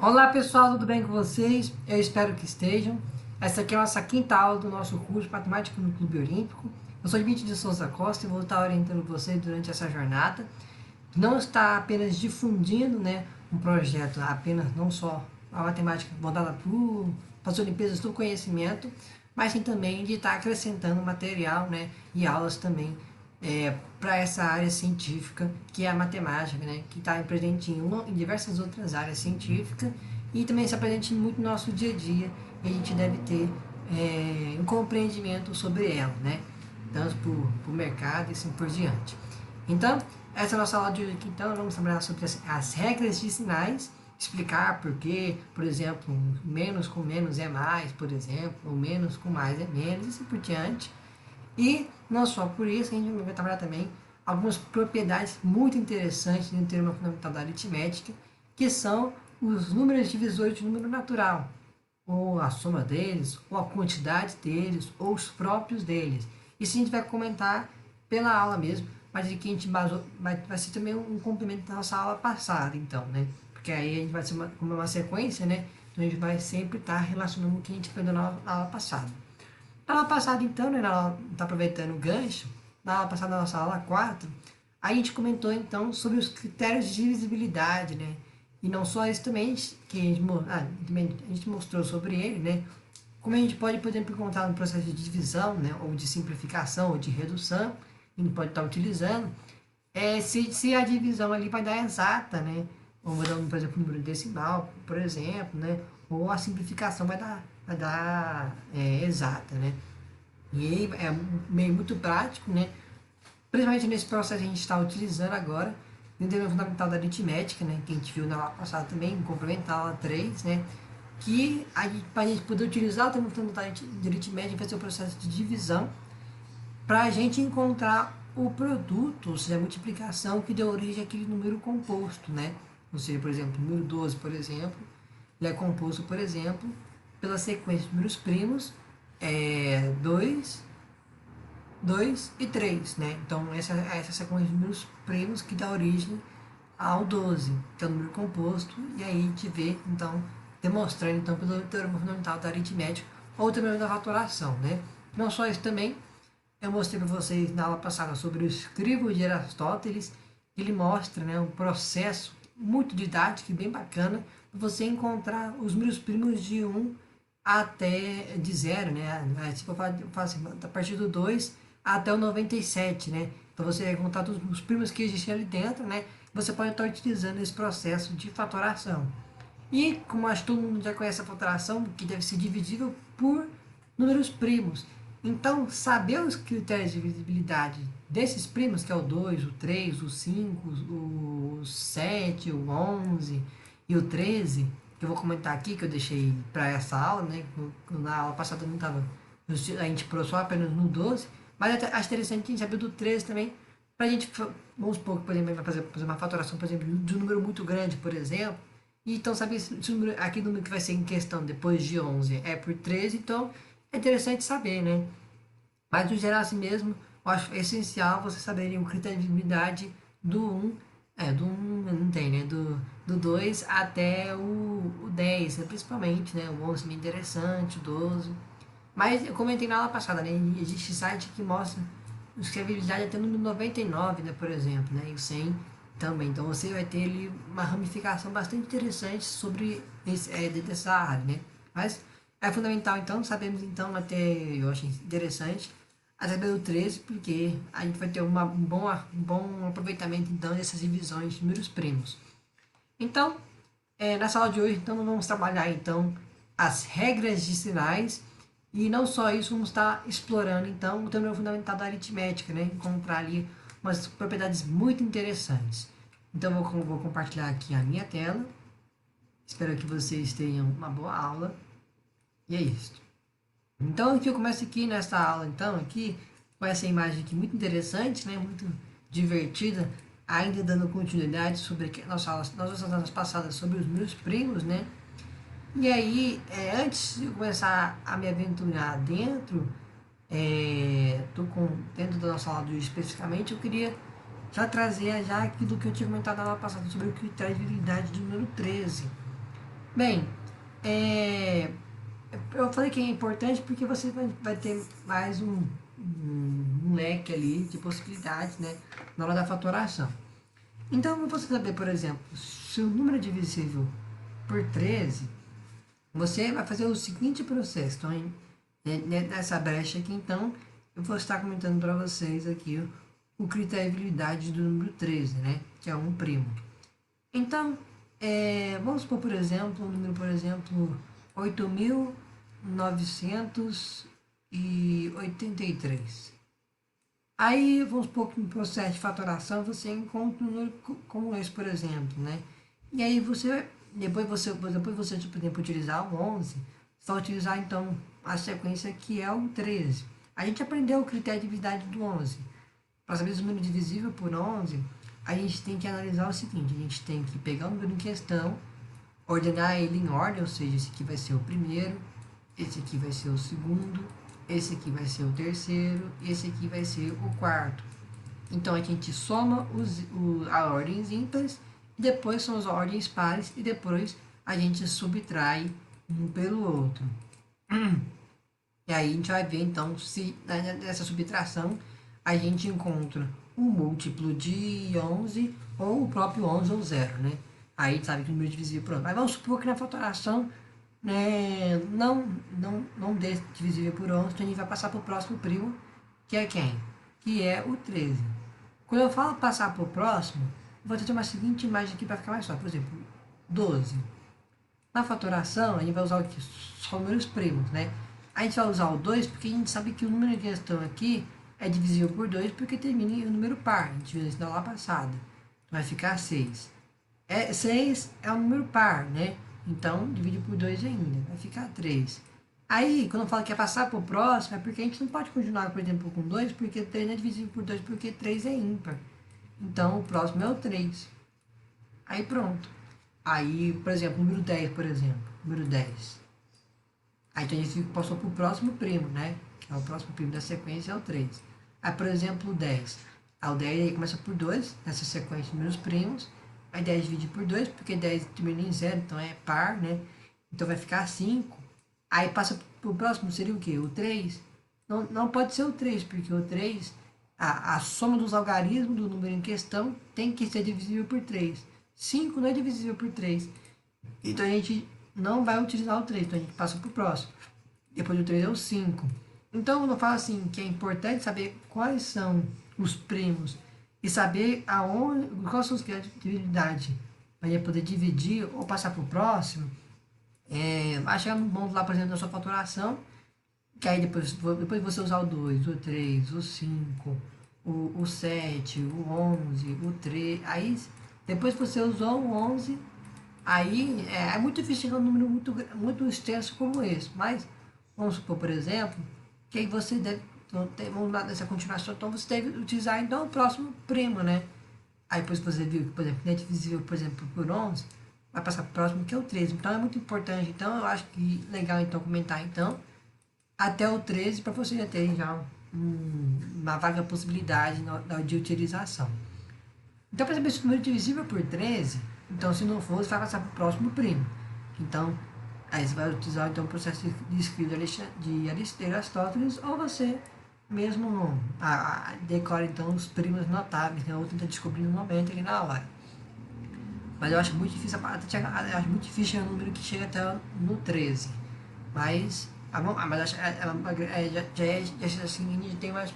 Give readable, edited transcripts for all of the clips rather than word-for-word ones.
Olá pessoal, tudo bem com vocês? Eu espero que estejam. Essa aqui é a nossa quinta aula do nosso curso Matemática no Clube Olímpico. Eu sou Dmitry de Souza Costa e vou estar orientando vocês durante essa jornada. Não está apenas difundindo, um projeto, apenas não só a matemática voltada para as Olimpíadas do Conhecimento, mas sim também de estar acrescentando material, e aulas também para essa área científica que é a matemática, que está presente em diversas outras áreas científicas e também está presente muito no nosso dia a dia e a gente deve ter um compreendimento sobre ela, tanto para o mercado e assim por diante. Então, essa é a nossa aula de hoje aqui, então, vamos trabalhar sobre as regras de sinais, explicar por que, por exemplo, menos com menos é mais, por exemplo, ou menos com mais é menos, e assim por diante. E não só por isso, a gente vai trabalhar também algumas propriedades muito interessantes no teorema fundamental da aritmética, que são os números divisores de número natural, ou a soma deles, ou a quantidade deles, ou os próprios deles. Isso a gente vai comentar pela aula mesmo, mas aqui a gente basou, vai ser também um complemento da nossa aula passada, então, Porque aí a gente vai ser como uma sequência, Então a gente vai sempre estar relacionando o que a gente aprendeu na aula passada. Na aula passada, então, tá aproveitando o gancho, na aula passada, na nossa aula 4, a gente comentou, então, sobre os critérios de divisibilidade, E não só isso também, que a gente mostrou sobre ele, Como a gente pode, por exemplo, encontrar no processo de divisão, ou de simplificação, ou de redução, a gente pode estar utilizando, se a divisão ali vai dar exata, Ou vai dar, por exemplo, um número decimal, por exemplo, Ou a simplificação vai dar exata, E aí é meio muito prático, Principalmente nesse processo que a gente está utilizando agora, no tema fundamental da aritmética, Que a gente viu na aula passada também, complementar a aula 3, Que para a gente poder utilizar o tema fundamental de aritmética, a gente vai fazer o processo de divisão para a gente encontrar o produto, ou seja, a multiplicação que deu origem àquele número composto, Ou seja, por exemplo, o número 12, por exemplo, ele é composto, por exemplo, pela sequência de números primos 2, 2 e 3, Então, essa sequência de números primos que dá origem ao 12, que é o número composto, e aí a gente vê, então, demonstrando, então, pelo teorema fundamental da aritmética, ou também da fatoração, Não só isso também, eu mostrei para vocês na aula passada sobre o escrivo de Aristóteles. Ele mostra um processo muito didático e bem bacana para você encontrar os números primos de 1 até de 0, Tipo, eu falo assim, a partir do 2 até o 97, Então você vai encontrar todos os primos que existem ali dentro, Você pode estar utilizando esse processo de fatoração. E como acho que todo mundo já conhece a fatoração, que deve ser dividível por números primos. Então, saber os critérios de divisibilidade desses primos, que é o 2, o 3, o 5, o 7, o 11 e o 13, que eu vou comentar aqui, que eu deixei para essa aula, Na aula passada não estava, a gente parou só apenas no 12, mas acho interessante a gente saber do 13 também, para a gente, vamos supor que, por exemplo, vai fazer uma fatoração, por exemplo, de um número muito grande, por exemplo, e então saber se o número, aquele número que vai ser em questão depois de 11 é por 13, então é interessante saber, Mas no geral assim mesmo, eu acho essencial você saberem o critério de divisibilidade do 1, do 1 não tem, do 2 até o 10, principalmente, O 11 é interessante, o 12. Mas eu comentei na aula passada, Existe site que mostra escrevabilidade até o número 99, por exemplo, E o 100 também. Então você vai ter ali uma ramificação bastante interessante sobre dessa área, Mas é fundamental, então, sabemos, então, até, eu acho interessante, até pelo 13, porque a gente vai ter um bom aproveitamento, então, dessas divisões de números primos. Então, nessa aula de hoje, então, nós vamos trabalhar, então, as regras de sinais, e não só isso, vamos estar explorando, então, o teorema fundamental da aritmética, Encontrar ali umas propriedades muito interessantes. Então, vou compartilhar aqui a minha tela. Espero que vocês tenham uma boa aula. E é isso. Então, aqui eu começo aqui nessa aula, então, aqui, com essa imagem aqui muito interessante, muito divertida, ainda dando continuidade sobre nossas aulas passadas sobre os meus primos, E aí, antes de eu começar a me aventurar dentro da nossa aula de hoje especificamente, eu queria já trazer já aquilo que eu tinha comentado na aula passada sobre o critério de divisibilidade de número 13. Bem, é, eu falei que é importante porque você vai ter mais um leque ali de possibilidades, né, na hora da fatoração. Então, você saber, por exemplo, se o número é divisível por 13, você vai fazer o seguinte processo. Então, nessa brecha aqui, então, eu vou estar comentando para vocês aqui o critério de habilidade do número 13, né, que é um primo. Então, vamos supor, por exemplo, um número, por exemplo, 8.983. Aí, vamos supor que no processo de fatoração você encontra um número como esse, por exemplo, né? E aí depois você, por exemplo, utilizar o 11, você vai utilizar então a sequência que é o 13. A gente aprendeu o critério de divisibilidade do 11. Para saber se o número é divisível por 11, a gente tem que analisar o seguinte: a gente tem que pegar o número em questão, ordenar ele em ordem, ou seja, esse aqui vai ser o primeiro, esse aqui vai ser o segundo, esse aqui vai ser o terceiro, esse aqui vai ser o quarto. Então a gente soma a ordens ímpares, depois são as ordens pares e depois a gente subtrai um pelo outro. E aí a gente vai ver então se nessa subtração a gente encontra um múltiplo de 11 ou o próprio 11 ou zero, né? Aí a gente sabe que o número é divisível por 11. Mas vamos supor que na fatoração, né, não dê divisível por 11, então a gente vai passar para o próximo primo, que é quem? Que é o 13. Quando eu falo passar para o próximo, eu vou ter uma seguinte imagem aqui para ficar mais fácil. Por exemplo, 12. Na fatoração, a gente vai usar aqui só números primos, né? A gente vai usar o 2 porque a gente sabe que o número em questão aqui é divisível por 2 porque termina em um número par. A gente viu isso na aula passada. Então vai ficar 6. 6 é um número par, né? Então, divide por 2 ainda. Vai ficar 3. Aí, quando eu falo que é passar para o próximo, é porque a gente não pode continuar, por exemplo, com 2, porque 3 não é divisível por 2, porque 3 é ímpar. Então, o próximo é o 3. Aí, pronto. Aí, por exemplo, número 10, por exemplo. Número 10. Aí então a gente passou para o próximo primo, né? Que é o próximo primo da sequência, é o 3. Aí, por exemplo, o 10. Aí o 10 aí começa por 2, nessa sequência de números primos. Aí 10 divide por 2, porque 10 termina em 0, então é par, né? Então vai ficar 5. Aí passa para o próximo, seria o quê? O 3. Não pode ser o 3, porque o 3, a soma dos algarismos do número em questão tem que ser divisível por 3. 5 não é divisível por 3. Então a gente não vai utilizar o 3, então a gente passa para o próximo. Depois do 3 é o 5. Então eu falo assim que é importante saber quais são os primos e saber aonde, quais são os critérios de dividibilidade para poder dividir ou passar para o próximo. Vai chegar no ponto lá, por exemplo, da sua faturação, que aí depois você usar o 2, o 3, o 5, o 7, o 11, o 3. Aí depois que você usou o 11, aí é muito difícil chegar um número muito extenso como esse, mas vamos supor, por exemplo, que aí você deve, então, vamos lá nessa continuação, então você deve utilizar então o próximo primo, né? Aí depois você viu que, por exemplo, não é divisível, por exemplo, por 11, vai passar para o próximo que é o 13. Então é muito importante, então eu acho que legal então comentar então até o 13 para você já ter já uma vaga possibilidade de utilização. Então, para saber se o número é divisível por 13, então se não for, você vai passar para o próximo primo. Então, aí você vai utilizar então, o processo de escrita de Aristóteles, ou você mesmo decora então os primos notáveis, né, ou tenta descobrir no momento ali na hora. Mas eu acho muito difícil eu acho muito difícil chegar um número que chega até no 13. Mas, mas acho, já assim, a gente tem mais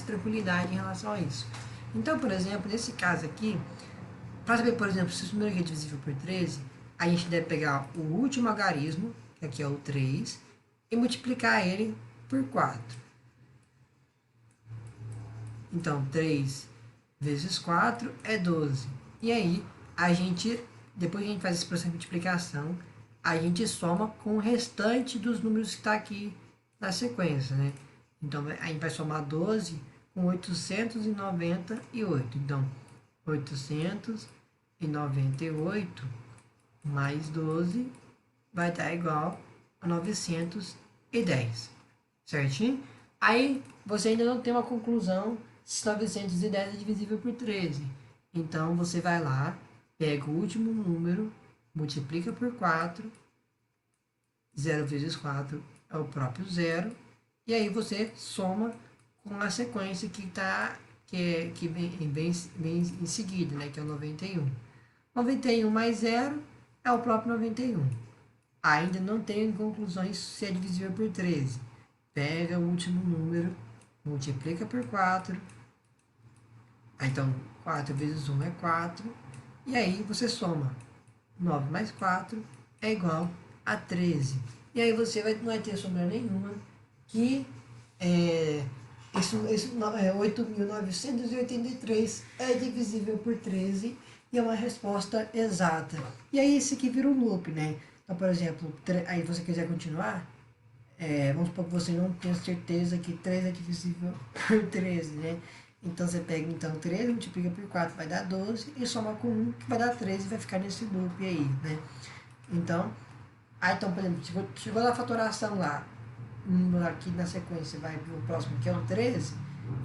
tranquilidade em relação a isso. Então, por exemplo, nesse caso aqui, para saber, por exemplo, se o número aqui é divisível por 13, a gente deve pegar o último algarismo, que aqui é o 3, e multiplicar ele por 4. Então, 3 vezes 4 é 12. E aí, depois que a gente faz esse processo de multiplicação, a gente soma com o restante dos números que está aqui na sequência, né? Então, a gente vai somar 12 com 898. Então, 898 mais 12 vai dar igual a 910. Certinho? Aí, você ainda não tem uma conclusão se 910 é divisível por 13. Então, você vai lá, pega o último número multiplica por 4, 0 vezes 4 é o próprio zero, e aí você soma com a sequência que vem em seguida, né, que é o 91. 91 mais 0 é o próprio 91. Ainda não tenho conclusões se é divisível por 13. Pega o último número, multiplica por 4. Então, 4 vezes 1 é 4. E aí você soma. 9 mais 4 é igual a 13. E aí você não vai ter sombra nenhuma que esse 8.983 é divisível por 13 e é uma resposta exata. E aí esse aqui vira um loop, né? Então, por exemplo, aí você quiser continuar, vamos supor que você não tenha certeza que 3 é divisível por 13, né? Então você pega então 13, multiplica por 4, vai dar 12, e soma com 1, que vai dar 13, e vai ficar nesse loop aí, né? Então, então por exemplo, chegou na fatoração lá, aqui na sequência vai para o próximo, que é o 13,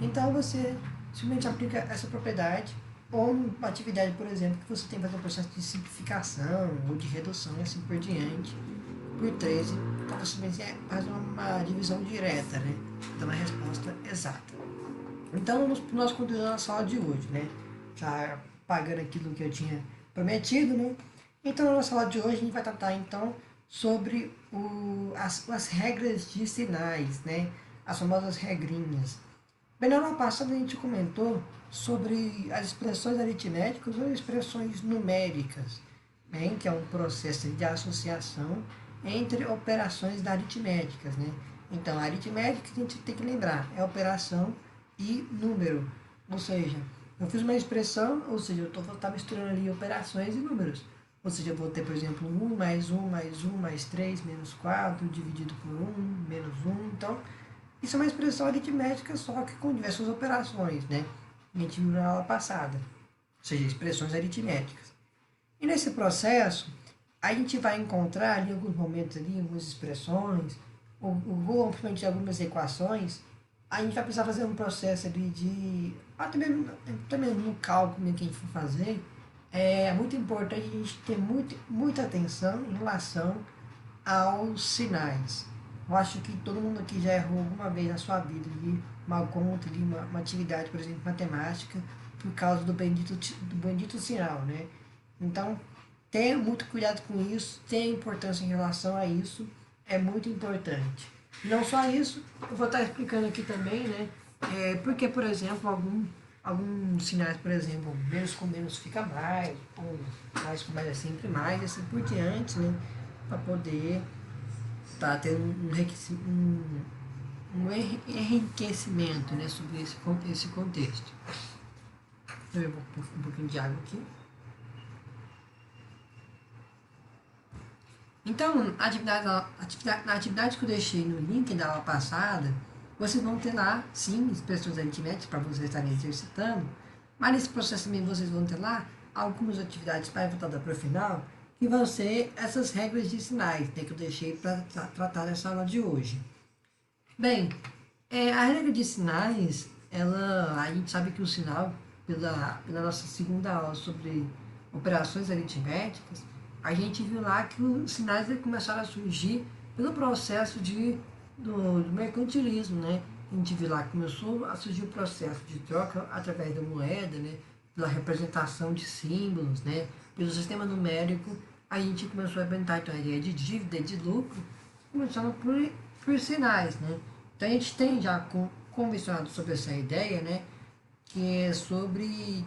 então você simplesmente aplica essa propriedade, ou uma atividade, por exemplo, que você tem que fazer um processo de simplificação, ou de redução, e assim por diante, por 13, então você faz uma divisão direta, né? Então a resposta exata. Então, nós continuamos a sala de hoje, né? Já pagando aquilo que eu tinha prometido, né? Então, na nossa aula de hoje, a gente vai tratar, então, sobre as regras de sinais, né? As famosas regrinhas. Bem, na aula passada, a gente comentou sobre as expressões aritméticas ou expressões numéricas, né? Que é um processo de associação entre operações aritméticas, né? Então, a aritmética, a gente tem que lembrar, é operação e número. Ou seja, eu fiz uma expressão, ou seja, eu estou misturando ali operações e números. Ou seja, eu vou ter, por exemplo, 1 mais 1 mais 1 mais 3 menos 4 dividido por 1 menos 1. Então, isso é uma expressão aritmética, só que com diversas operações, né? A gente viu na aula passada. Ou seja, expressões aritméticas. E nesse processo, a gente vai encontrar ali, em alguns momentos ali, algumas expressões, ou principalmente algumas equações. A gente vai precisar fazer um processo ali também no cálculo que a gente for fazer, é muito importante a gente ter muita atenção em relação aos sinais. Eu acho que todo mundo aqui já errou alguma vez na sua vida ali, uma conta, ali, uma atividade, por exemplo, matemática, por causa do bendito sinal, né? Então, tenha muito cuidado com isso, tenha importância em relação a isso, é muito importante. Não só isso, eu vou estar explicando aqui também, né? Porque, por exemplo, alguns sinais, por exemplo, menos com menos fica mais, ou mais com mais é sempre mais, e assim por diante, né? Para poder ter um enriquecimento, né, sobre esse contexto. Eu vou pôr um pouquinho de água aqui. Então, na atividade que eu deixei no link da aula passada, vocês vão ter lá, sim, expressões aritméticas para vocês estarem exercitando, mas nesse processo também vocês vão ter lá algumas atividades para voltada para o final, que vão ser essas regras de sinais, né, que eu deixei para tratar nessa aula de hoje. Bem, a regra de sinais, a gente sabe que o sinal, pela nossa segunda aula sobre operações aritméticas, a gente viu lá que os sinais começaram a surgir pelo processo do mercantilismo, né? A gente viu lá que começou a surgir o processo de troca através da moeda, né? Pela representação de símbolos, né? Pelo sistema numérico, a gente começou a inventar então, a ideia de dívida e de lucro, começando por sinais, né? Então a gente tem já convencionado sobre essa ideia, né? Que é sobre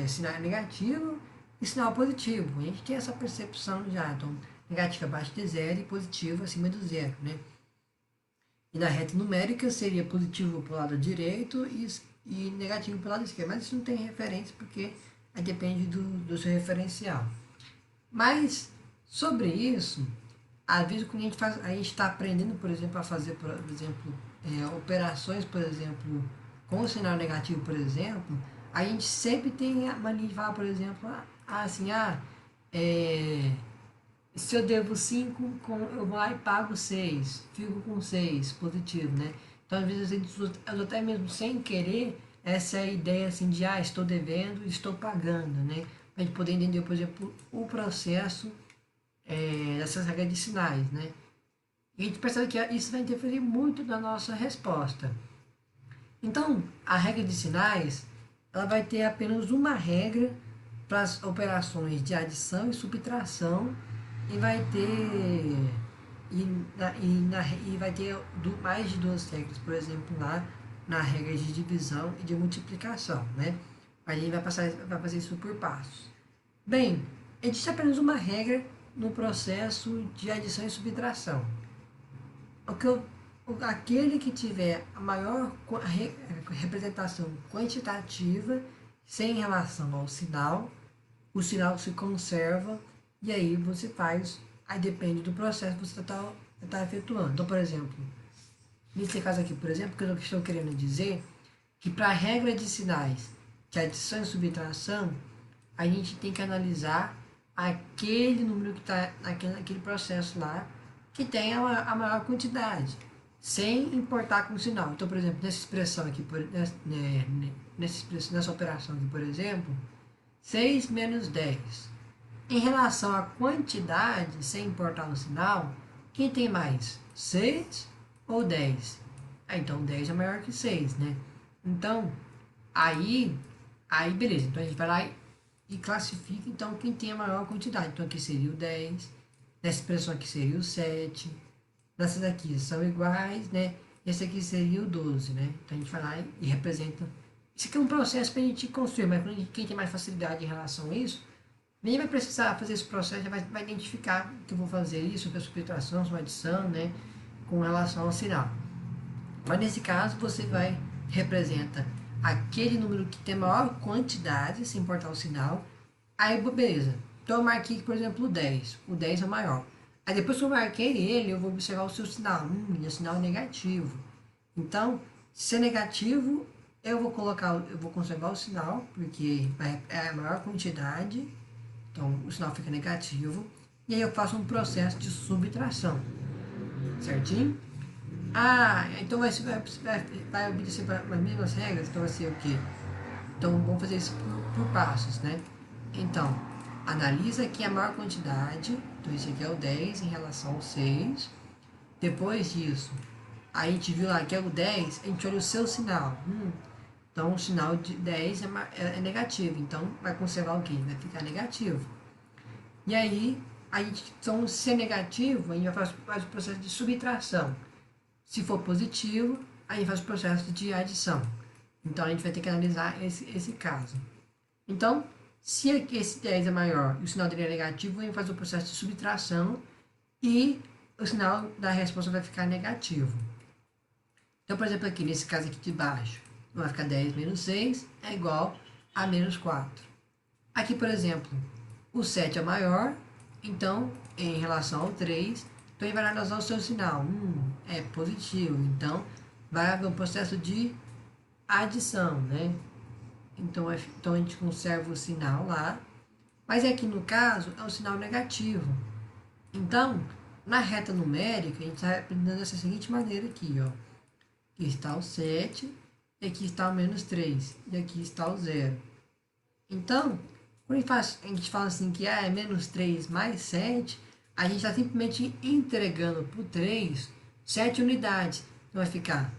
sinal negativo e sinal positivo. A gente tem essa percepção já, então negativo abaixo de zero e positivo acima do zero, né? E na reta numérica seria positivo para o lado direito e negativo para o lado esquerdo, mas isso não tem referência porque depende do seu referencial. Mas sobre isso, às vezes quando a gente está aprendendo, por exemplo, a fazer, por exemplo, operações, por exemplo, com o sinal negativo, por exemplo, a gente sempre tem a mania de falar, por exemplo, se eu devo 5, eu vou lá e pago 6, fico com 6, positivo, né? Então, às vezes, a gente usa até mesmo sem querer essa ideia assim de, estou devendo, estou pagando, né? a gente poder entender, por exemplo, o processo dessas regras de sinais, né? E a gente percebe que isso vai interferir muito na nossa resposta. Então, a regra de sinais, ela vai ter apenas uma regra para as operações de adição e subtração e vai ter e vai ter mais de duas regras, por exemplo, lá na regra de divisão e de multiplicação, né? A gente vai fazer isso por passos. Bem, existe apenas uma regra no processo de adição e subtração. Aquele que tiver a maior representação quantitativa sem relação ao sinal, o sinal se conserva e aí você faz, aí depende do processo que você está efetuando. Então, por exemplo, nesse caso aqui, por exemplo, que eu estou querendo dizer que para a regra de sinais de adição e subtração, a gente tem que analisar aquele número que está naquele processo lá, que tem a maior quantidade, sem importar com o sinal. Então, por exemplo, nessa expressão aqui, nessa operação aqui, por exemplo, 6 menos 10. Em relação à quantidade, sem importar o sinal, quem tem mais? 6 ou 10? Então, 10 é maior que 6, né? Então, aí beleza. Então, a gente vai lá e classifica, então, quem tem a maior quantidade. Então, aqui seria o 10. Nessa expressão aqui seria o 7. Nessas aqui são iguais, né? Esse aqui seria o 12, né? Então, a gente vai lá e representa. Isso aqui é um processo para a gente construir, mas quem tem mais facilidade em relação a isso, nem vai precisar fazer esse processo, já vai identificar que eu vou fazer isso, que é subtração, uma adição, né? Com relação ao sinal. Mas nesse caso, você representa aquele número que tem maior quantidade, sem importar o sinal. Aí, beleza. Então, eu marquei, por exemplo, o 10. O 10 é o maior. Aí, depois que eu marquei ele, eu vou observar o seu sinal. Meu sinal é negativo. Então, se é negativo, eu vou conservar o sinal, porque é a maior quantidade. Então, o sinal fica negativo. E aí, eu faço um processo de subtração. Certinho? Então vai obedecer as mesmas regras, então vai ser o quê? Então vamos fazer isso por passos, né? Então, analisa aqui a maior quantidade, então esse aqui é o 10 em relação ao 6. Depois disso, a gente viu lá que é o 10, a gente olha o seu sinal. Então o sinal de 10 é negativo, então vai conservar o quê? Vai ficar negativo. E aí, então se é negativo, a gente faz o processo de subtração. Se for positivo, a gente faz o processo de adição. Então, a gente vai ter que analisar esse caso. Então, se esse 10 é maior e o sinal dele é negativo, a gente faz o processo de subtração e o sinal da resposta vai ficar negativo. Então, por exemplo, aqui nesse caso aqui de baixo, vai ficar 10 menos 6 é igual a menos 4. Aqui, por exemplo, o 7 é maior, então, em relação ao 3, então, ele vai analisar o seu sinal. É positivo. Então, vai haver um processo de adição, né? Então, a gente conserva o sinal lá. Mas aqui, no caso, é um sinal negativo. Então, na reta numérica, a gente está aprendendo dessa seguinte maneira aqui, ó. Aqui está o 7, e aqui está o menos 3, e aqui está o 0. Então, quando a gente fala assim que é menos 3 mais 7, a gente está simplesmente entregando para o 3 7 unidades. Então vai ficar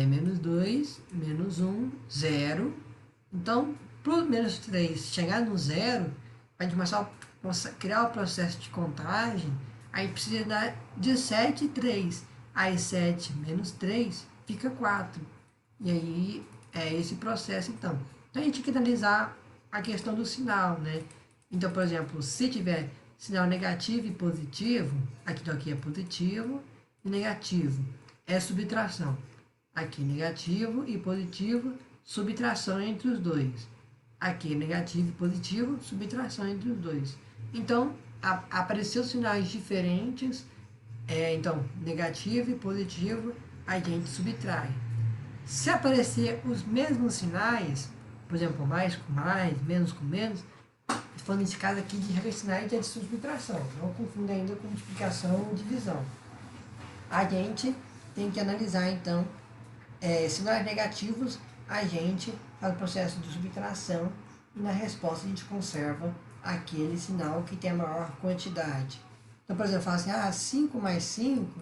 menos 2, menos 1, 0. Então, para o menos 3 chegar no 0, a gente começar a criar o processo de contagem, a gente precisa dar de 7 3. Aí 7 menos 3 fica 4. E aí é esse processo então. Então a gente tem que analisar a questão do sinal, né? Então, por exemplo, se tiver sinal negativo e positivo, aqui é positivo e negativo, é subtração. Aqui negativo e positivo, subtração entre os dois. Aqui negativo e positivo, subtração entre os dois. Então, apareceu sinais diferentes, então negativo e positivo, a gente subtrai. Se aparecer os mesmos sinais, por exemplo, mais com mais, menos com menos, falando nesse caso aqui de regra de sinais de adição e subtração, não confunda ainda com multiplicação ou divisão. A gente tem que analisar, então, sinais negativos, a gente faz o processo de subtração e na resposta a gente conserva aquele sinal que tem a maior quantidade. Então, por exemplo, eu falo assim, 5 mais 5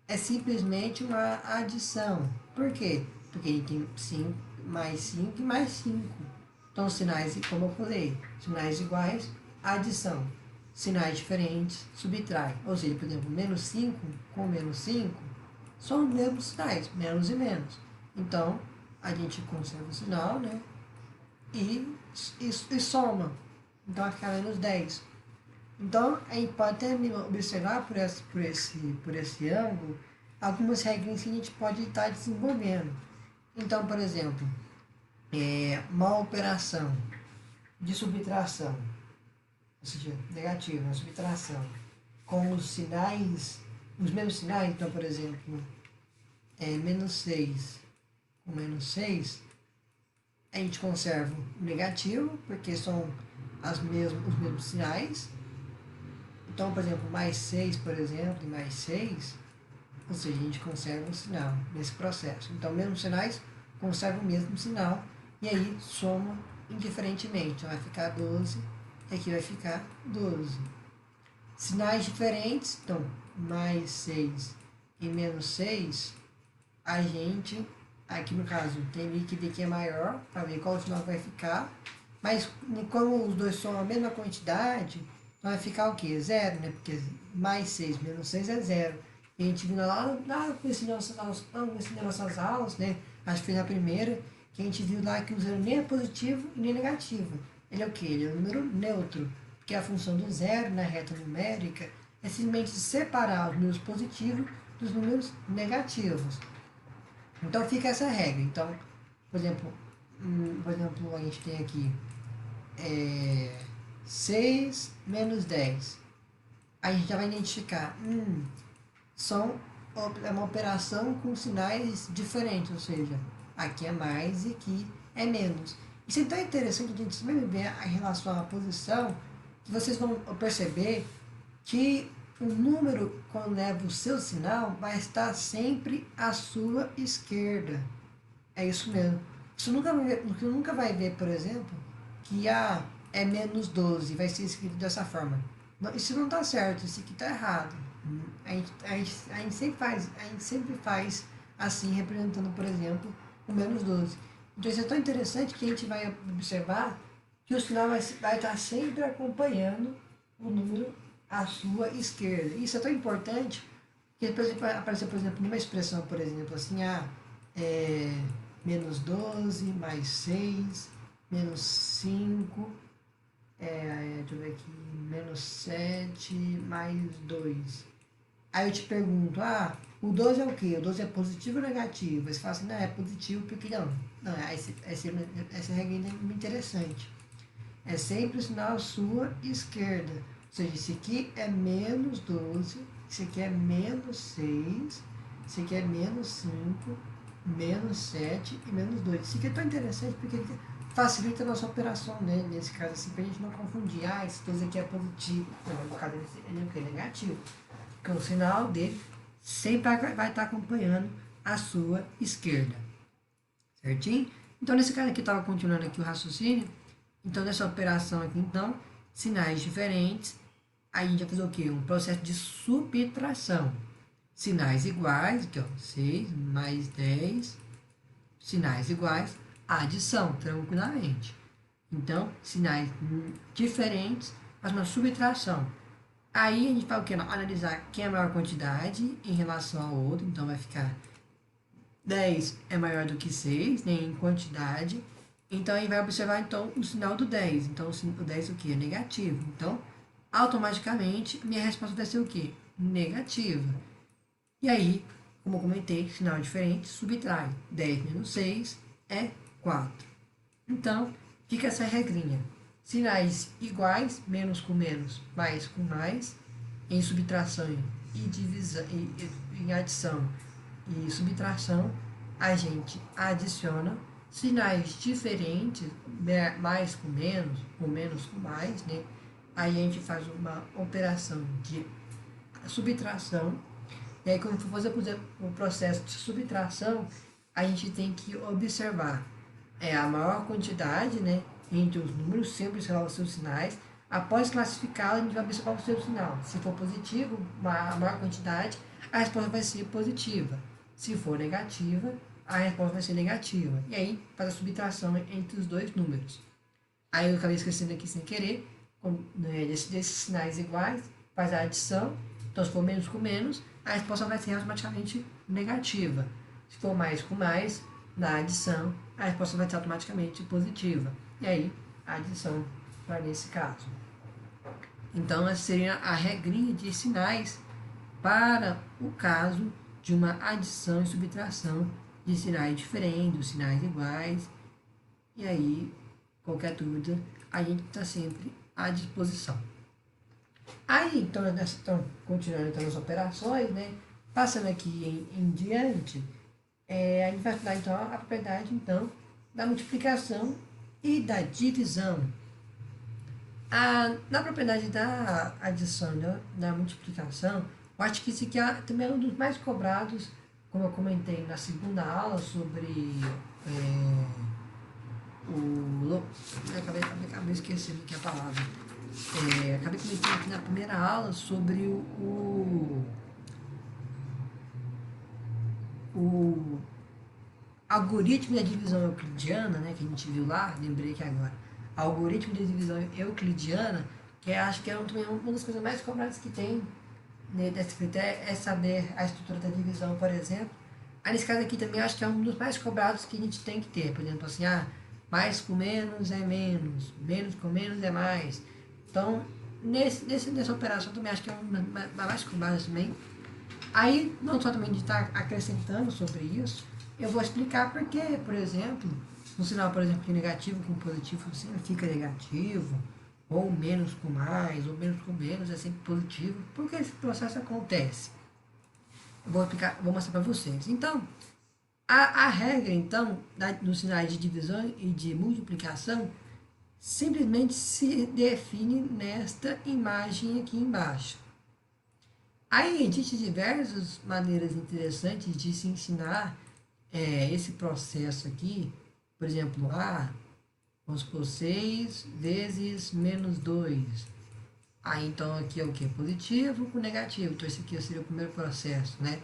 é simplesmente uma adição. Por quê? Porque ele tem 5 mais 5 e mais 5. Então, sinais, como eu falei, sinais iguais, adição. Sinais diferentes, subtrai. Ou seja, por exemplo, menos 5 com menos 5 são os mesmos sinais, menos e menos. Então, a gente conserva o sinal, né? E soma. Então, vai ficar menos 10. Então, a gente pode até observar por esse ângulo algumas regras que a gente pode estar desenvolvendo. Então, por exemplo, uma operação de subtração, ou seja, negativa, uma subtração, com os sinais, os mesmos sinais, então, por exemplo, menos 6 com menos 6, a gente conserva o negativo, porque são os mesmos sinais. Então, por exemplo, mais 6, por exemplo, e mais 6, ou seja, a gente conserva o sinal nesse processo. Então, mesmos sinais, conserva o mesmo sinal, e aí soma indiferentemente. Então, vai ficar 12, e aqui vai ficar 12. Sinais diferentes, então, mais 6 e menos 6, a gente, aqui no caso, tem que ver que é maior, para ver qual sinal vai ficar, mas como os dois são a mesma quantidade, então vai ficar o quê? Zero, né? Porque mais 6 menos 6 é zero. E a gente viu lá nas nossas aulas, né? Acho que foi na primeira, que a gente viu lá que o zero nem é positivo e nem negativo. Ele é o quê? Ele é um número neutro, porque a função do zero na reta numérica é simplesmente separar os números positivos dos números negativos. Então fica essa regra. Então, por exemplo, a gente tem aqui 6 menos 10. A gente já vai identificar, é uma operação com sinais diferentes, ou seja, aqui é mais e aqui é menos. Isso é tão interessante a gente sempre ver a relação à posição, que vocês vão perceber que o número, quando leva o seu sinal, vai estar sempre à sua esquerda. É isso mesmo. Você nunca vai ver, por exemplo, que é menos 12, vai ser escrito dessa forma. Não, isso não está certo, isso aqui está errado. A gente sempre faz assim, representando, por exemplo, o menos 12. Então isso é tão interessante que a gente vai observar que o sinal vai estar sempre acompanhando o número à sua esquerda. Isso é tão importante que, por exemplo, vai aparecer, por exemplo, numa expressão, por exemplo, assim, menos 12 mais 6, menos 5, deixa eu ver aqui, menos 7 mais 2. Aí eu te pergunto, o 12 é o quê? O 12 é positivo ou negativo? Aí você fala assim, não, é positivo porque não. Não, essa regra é muito interessante. É sempre o sinal à sua esquerda. Ou seja, esse aqui é menos 12, esse aqui é menos 6, esse aqui é menos 5, menos 7 e menos 2. Isso aqui é tão interessante porque ele facilita a nossa operação, né? Nesse caso assim, para a gente não confundir. Esse 12 aqui é positivo. Não, no caso ele é negativo. Porque o sinal dele sempre vai estar acompanhando a sua esquerda. Certinho? Então, nesse caso aqui, estava continuando aqui o raciocínio. Então, nessa operação aqui, então, sinais diferentes, aí a gente vai fazer o quê? Um processo de subtração. Sinais iguais, aqui ó, 6 mais 10, sinais iguais, adição, tranquilamente. Então, sinais diferentes, faz uma subtração. Aí a gente vai o quê? Analisar quem é a maior quantidade em relação ao outro, então vai ficar 10 é maior do que 6, né, em quantidade. Então, aí vai observar então o sinal do 10. Então, o 10 o que? É negativo. Então, automaticamente, minha resposta vai ser o quê? Negativa. E aí, como eu comentei, sinal diferente, subtrai. 10 menos 6 é 4. Então, fica essa regrinha. Sinais iguais, menos com menos, mais com mais, em subtração e divisão, em adição e subtração, a gente adiciona sinais diferentes, mais com menos, ou menos com mais, né? Aí a gente faz uma operação de subtração. E aí, quando for fazer, por exemplo, o processo de subtração, a gente tem que observar a maior quantidade, né? entre os números, sempre observar os seus sinais. Após classificá-lo, a gente vai observar o seu sinal. Se for positivo, a maior quantidade, a resposta vai ser positiva. Se for negativa, a resposta vai ser negativa. E aí, faz a subtração entre os dois números. Aí eu acabei esquecendo aqui sem querer, desses sinais iguais, faz a adição. Então, se for menos com menos, a resposta vai ser automaticamente negativa. Se for mais com mais, na adição, a resposta vai ser automaticamente positiva. E aí, a adição vai nesse caso. Então, essa seria a regrinha de sinais para o caso de uma adição e subtração de sinais diferentes, sinais iguais. E aí, qualquer dúvida, a gente está sempre à disposição. Aí, então, continuando então, as operações, né? Passando aqui em diante, a gente vai estudar então a propriedade então, da multiplicação e da divisão. Na propriedade da adição, né, da multiplicação, eu acho que esse aqui também é um dos mais cobrados, como eu comentei na segunda aula sobre acabei esquecendo aqui a palavra. Acabei comentando aqui na primeira aula sobre o algoritmo da divisão euclidiana, né, que a gente viu lá, lembrei aqui agora. Algoritmo de divisão euclidiana, que acho que é uma das coisas mais cobradas que tem, né, desse critério, é saber a estrutura da divisão, por exemplo. Aí nesse caso aqui também acho que é um dos mais cobrados que a gente tem que ter. Por exemplo, assim, mais com menos é menos, menos com menos é mais. Então, nessa operação também acho que é uma mais cobrada também. Aí, não só também de estar acrescentando sobre isso, eu vou explicar porque, por exemplo, um sinal, por exemplo, de negativo com positivo sempre fica negativo, ou menos com mais, ou menos com menos é sempre positivo. Por que esse processo acontece? Eu vou mostrar para vocês. Então, a regra, então, dos sinais de divisão e de multiplicação simplesmente se define nesta imagem aqui embaixo. Aí existem diversas maneiras interessantes de se ensinar esse processo aqui. Por exemplo, vamos supor 6 vezes menos 2. Aí então aqui é o que? Positivo com negativo. Então esse aqui seria o primeiro processo, né?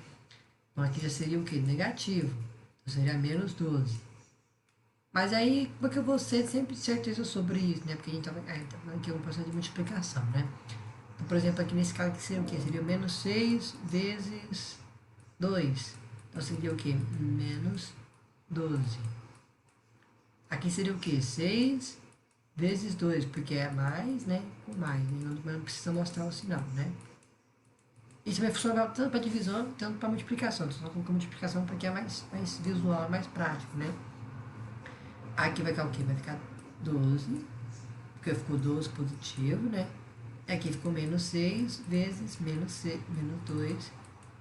Então aqui já seria o que? Negativo. Então seria menos 12. Mas aí, como é que eu vou ter sempre certeza sobre isso, né? Porque a gente está aqui é um processo de multiplicação, né? Então, por exemplo, aqui nesse caso aqui seria o quê? Seria menos 6 vezes 2. Então seria o quê? Menos 12. Aqui seria o quê? 6 vezes 2, porque é mais, né? Com mais, né? Não precisa mostrar o sinal, né? Isso vai funcionar tanto para divisão, tanto para multiplicação. Só colocar multiplicação porque é mais visual, mais prático, né? Aqui vai ficar o quê? Vai ficar 12, porque ficou 12 positivo, né? Aqui ficou menos 6 vezes menos 2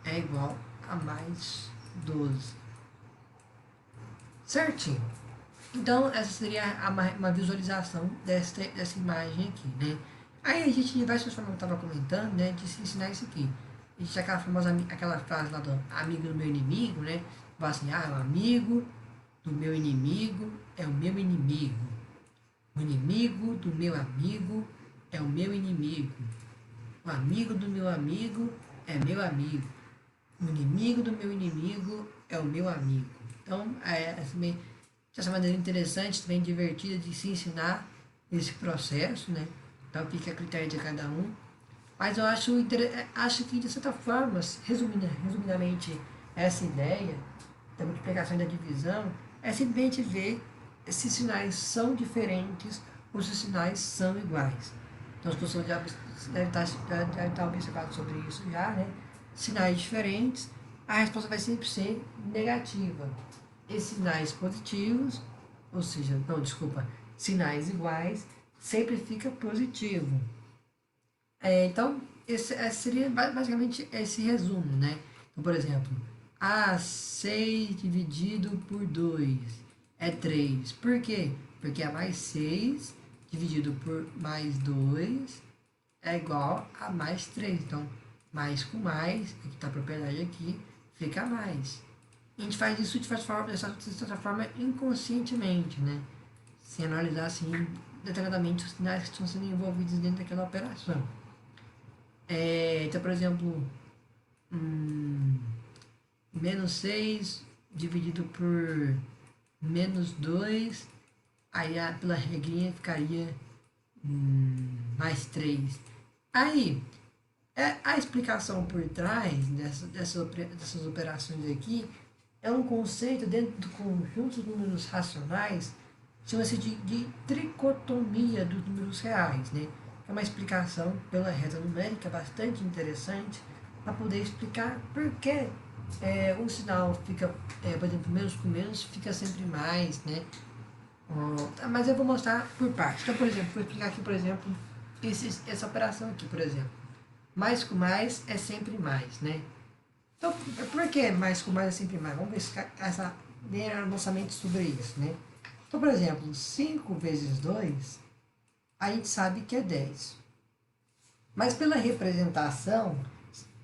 é igual a mais 12. Certinho. Então, essa seria uma visualização dessa imagem aqui, né? Aí a gente, de diversas formas que eu estava comentando, né, de se ensinar isso aqui. A gente aquela frase lá do amigo do meu inimigo, né? Fala assim, o amigo do meu inimigo é o meu inimigo. O inimigo do meu amigo é o meu inimigo. O amigo do meu amigo é meu amigo. O inimigo do meu inimigo é o meu amigo. Então, essa maneira interessante, bem divertida de se ensinar esse processo, né? Então fica a critério de cada um. Mas eu acho que, de certa forma, resumidamente, essa ideia da multiplicação e da divisão é simplesmente ver se os sinais são diferentes ou se os sinais são iguais. Então as pessoas já devem estar observando sobre isso já, né? Sinais diferentes, a resposta vai sempre ser negativa. E sinais positivos, ou seja, sinais iguais, sempre fica positivo. Então, esse seria basicamente esse resumo, né? Então, por exemplo, 6 dividido por 2 é 3. Por quê? Porque mais 6 dividido por mais 2 é igual a mais 3. Então, mais com mais, aqui está a propriedade aqui, fica mais. A gente faz isso de certa forma inconscientemente, né? sem analisar assim detalhadamente os sinais que estão sendo envolvidos dentro daquela operação. Então, por exemplo, menos 6 dividido por menos 2, aí pela regrinha ficaria mais 3. Aí, a explicação por trás dessas operações aqui é um conceito dentro do conjunto de números racionais, chama-se de tricotomia dos números reais, né? É uma explicação pela reta numérica bastante interessante para poder explicar por que um sinal fica, por exemplo, menos com menos fica sempre mais, né? Mas eu vou mostrar por partes. Então, por exemplo, vou explicar aqui, por exemplo, essa operação aqui, por exemplo. Mais com mais é sempre mais, né? Então, por que mais com mais é sempre mais? Vamos ver a nossa mente sobre isso, né? Então, por exemplo, 5 vezes 2, a gente sabe que é 10. Mas pela representação,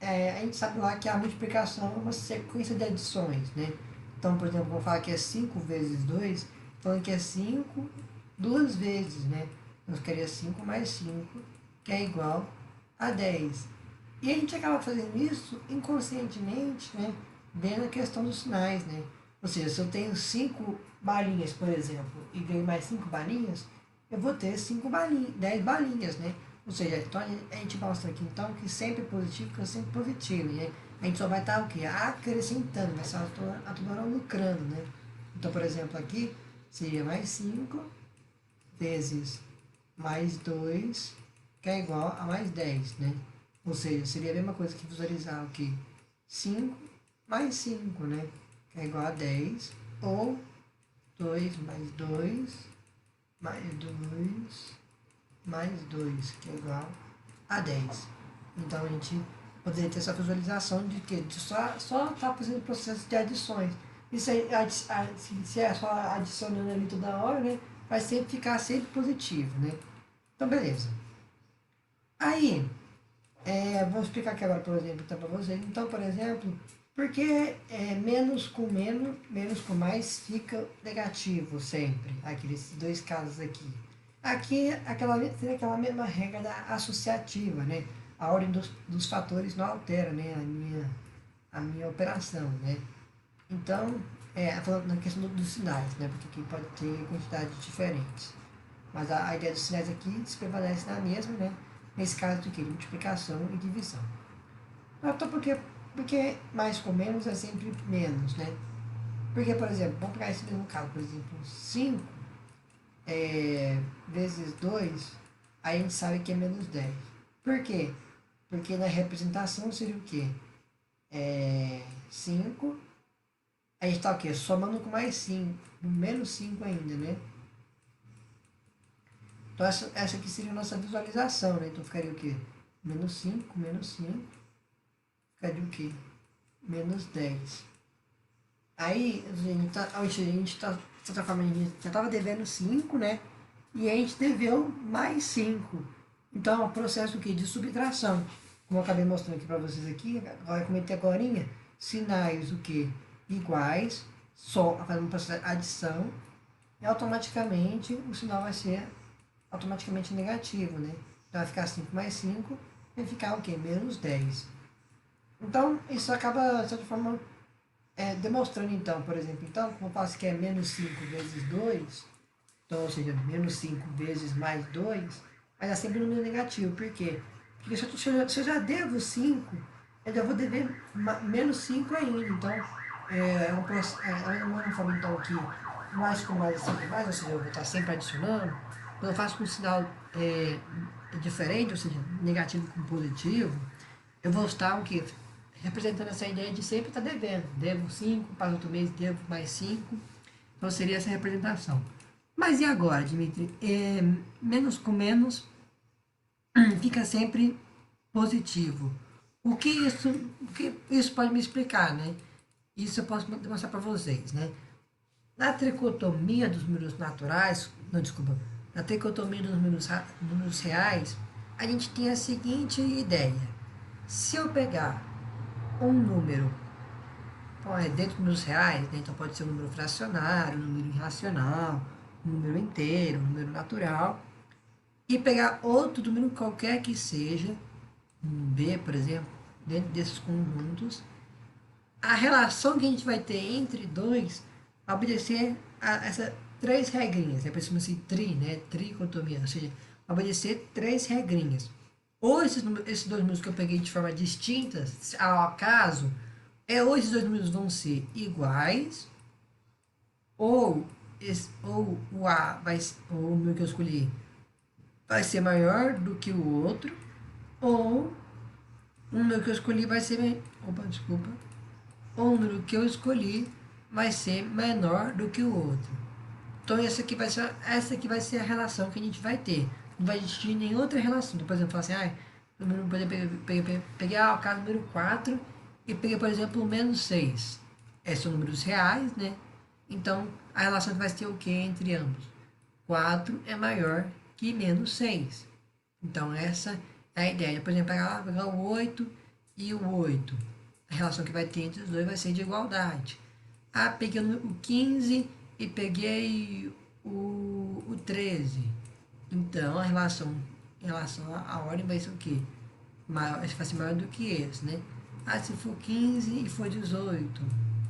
a gente sabe lá que a multiplicação é uma sequência de adições, né? Então, por exemplo, vamos falar que é 5 vezes 2, falando que é 5 duas vezes, né? Então, ficaria 5 mais 5, que é igual a 10. E a gente acaba fazendo isso inconscientemente, né? Vendo a questão dos sinais, né? Ou seja, se eu tenho 5 balinhas, por exemplo, e ganho mais 5 balinhas, eu vou ter 5 balinhas, 10 balinhas, né? Ou seja, então a gente mostra aqui então que sempre positivo fica sempre positivo, né? A gente só vai estar o quê? Acrescentando, vai estar a toda hora lucrando, né? Então, por exemplo, aqui seria mais 5 vezes mais 2, que é igual a mais 10, né? Ou seja, seria a mesma coisa que visualizar o que? 5 mais 5, né? Que é igual a 10, ou 2 mais 2, mais 2, mais 2, que é igual a 10. Então, a gente poderia ter essa visualização de que de só está fazendo processo de adições. Isso aí, se é só adicionando ali toda hora, né? Vai sempre ficar sempre positivo, né? Então, beleza. Aí, vou explicar aqui agora, por exemplo, então, para vocês. Então, por exemplo, por que menos com mais fica negativo sempre? Aqueles dois casos aqui. Aqui seria aquela mesma regra da associativa, né? A ordem dos fatores não altera, né? A minha operação, né? Então, falando na questão dos sinais, né? Porque aqui pode ter quantidades diferentes. Mas a ideia dos sinais aqui se prevalece na mesma, né? Nesse caso de multiplicação e divisão. Então, porque mais com menos é sempre menos, né? Porque, por exemplo, vamos pegar esse mesmo caso, por exemplo, 5 vezes 2, aí a gente sabe que é menos 10. Por quê? Porque na representação seria o quê? 5, a gente está o quê? Somando com mais 5, menos 5 ainda, né? Então essa aqui seria a nossa visualização, né? Então ficaria o quê? Menos 5, ficaria o quê? Menos 10. Aí, a gente tá, de certa forma, a gente já estava devendo 5, né? E a gente deveu mais 5. Então é um processo de subtração. Como eu acabei mostrando aqui para vocês aqui, agora eu comentei agora, sinais o que? Iguais, só fazendo um processo de adição, e automaticamente o sinal vai ser automaticamente negativo, né? Então vai ficar 5 mais 5, vai ficar o quê? Menos 10. Então isso acaba, de certa forma, demonstrando então, por exemplo, então, como eu faço que é menos 5 vezes 2, então, ou seja, menos 5 vezes mais 2, mas é sempre número negativo. Por quê? Porque se eu já devo 5, eu já vou dever menos 5 ainda. Então, uma forma então que mais com mais é sempre mais, ou seja, eu vou estar sempre adicionando. Quando eu faço com um sinal diferente, ou seja, negativo com positivo, eu vou estar o quê? Representando essa ideia de sempre estar devendo. Devo 5, para outro mês devo mais 5. Então seria essa representação. Mas e agora, Dimitri? Menos com menos fica sempre positivo. O que isso pode me explicar, né? Isso eu posso mostrar para vocês, né? Na tricotomia dos números naturais, não, desculpa, na tricotomia dos números reais, a gente tem a seguinte ideia. Se eu pegar um número dentro dos números reais, né? Então pode ser um número fracionário, um número irracional, um número inteiro, um número natural, e pegar outro número qualquer que seja, um B, por exemplo, dentro desses conjuntos, a relação que a gente vai ter entre dois vai obedecer a essas três regrinhas. É por isso que se tri, né? Tricotomia, ou seja, vai obedecer três regrinhas. Ou esses dois números que eu peguei de forma distinta, ao acaso, ou esses dois números vão ser iguais, ou o A vai, ou o número que eu escolhi vai ser maior do que o outro, ou o número que eu escolhi vai ser. Opa, desculpa. Ou o número que eu escolhi vai ser menor do que o outro. Então essa aqui vai ser a relação que a gente vai ter. Não vai existir nenhuma outra relação. Então, por exemplo, falar assim, peguei o caso número 4 e peguei, por exemplo, o menos 6. Esses são números reais, né? Então, a relação que vai ter o que entre ambos? 4 é maior que menos 6. Então, essa é a ideia. Por exemplo, pegar o 8 e o 8. A relação que vai ter entre os dois vai ser de igualdade. Ah, peguei o 15 e peguei o 13. Então, em relação à ordem vai ser o quê? Maior, vai ser maior do que esse, né? Ah, se for 15 e for 18.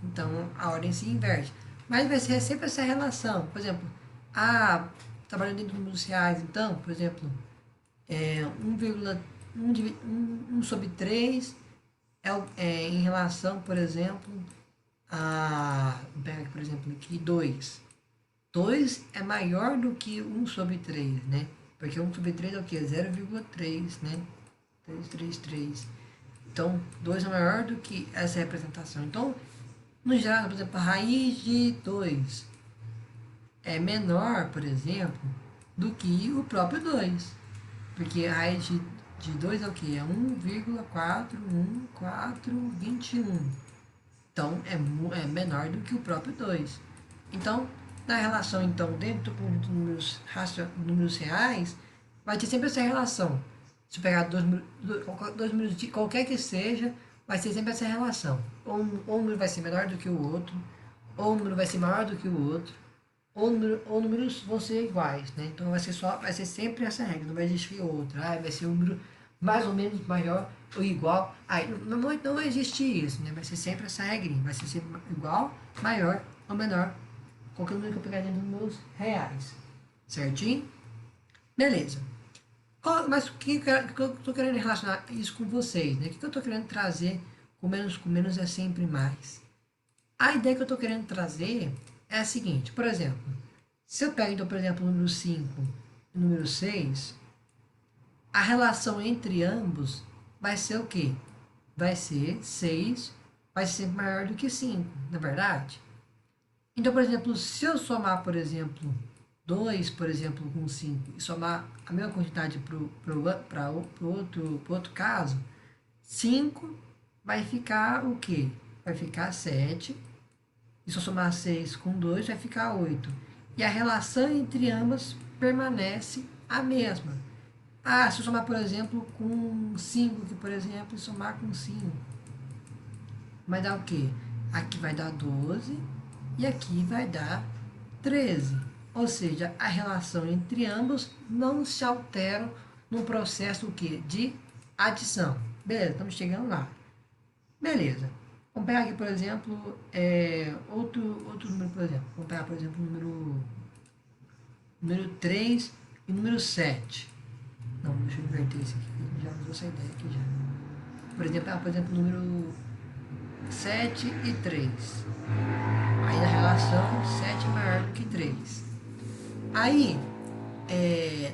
Então, a ordem se inverte. Mas vai ser sempre essa relação. Por exemplo, trabalhando dentro de números reais, então, por exemplo, 1 sobre 3 em relação, por exemplo, vou pegar aqui, por exemplo, aqui 2. 2 é maior do que 1 sobre 3, né? Porque 1 sobre 3 é o quê? 0,3, né? 333. Então, 2 é maior do que essa representação. Então, no geral, por exemplo, a raiz de 2 é menor, por exemplo, do que o próprio 2. Porque a raiz de 2 é o quê? É 1,41421. Então, é menor do que o próprio 2. Então, na relação, então, dentro do conjunto de números reais, vai ter sempre essa relação. Se pegar dois números de qualquer que seja, vai ser sempre essa relação. Ou um número vai ser menor do que o outro, ou um número vai ser maior do que o outro, ou números vão ser iguais, né? Então vai ser sempre essa regra, não vai existir outra. Vai ser um número mais ou menos maior ou igual. Não vai existir isso, né? Vai ser sempre essa regrinha, vai ser sempre igual, maior ou menor, qualquer número que eu pegar dentro dos meus reais. Certinho? Beleza. Mas o que eu estou querendo relacionar isso com vocês, né? O que eu estou querendo trazer com menos é sempre mais. A ideia que eu estou querendo trazer é a seguinte, por exemplo, se eu pego, então, por exemplo, o número 5 e o número 6, a relação entre ambos vai ser o quê? Vai ser 6, vai ser sempre maior do que 5, não é verdade? Então, por exemplo, se eu somar, por exemplo, 2, por exemplo, com 5, e somar a mesma quantidade para o outro caso, 5 vai ficar o quê? Vai ficar 7. E se eu somar 6 com 2, vai ficar 8. E a relação entre ambas permanece a mesma. Se eu somar, por exemplo, com 5, aqui, por exemplo, e somar com 5, vai dar o quê? Aqui vai dar 12 e aqui vai dar 13. Ou seja, a relação entre ambos não se altera no processo o quê? De adição. Beleza, estamos chegando lá. Beleza. Vamos pegar aqui, por exemplo, outro número, por exemplo. Vamos pegar, por exemplo, o número 3 e o número 7. Não, deixa eu inverter esse aqui. Já usou essa ideia aqui já. Por exemplo, o número 7 e 3. Aí na relação 7 é maior do que 3. Aí,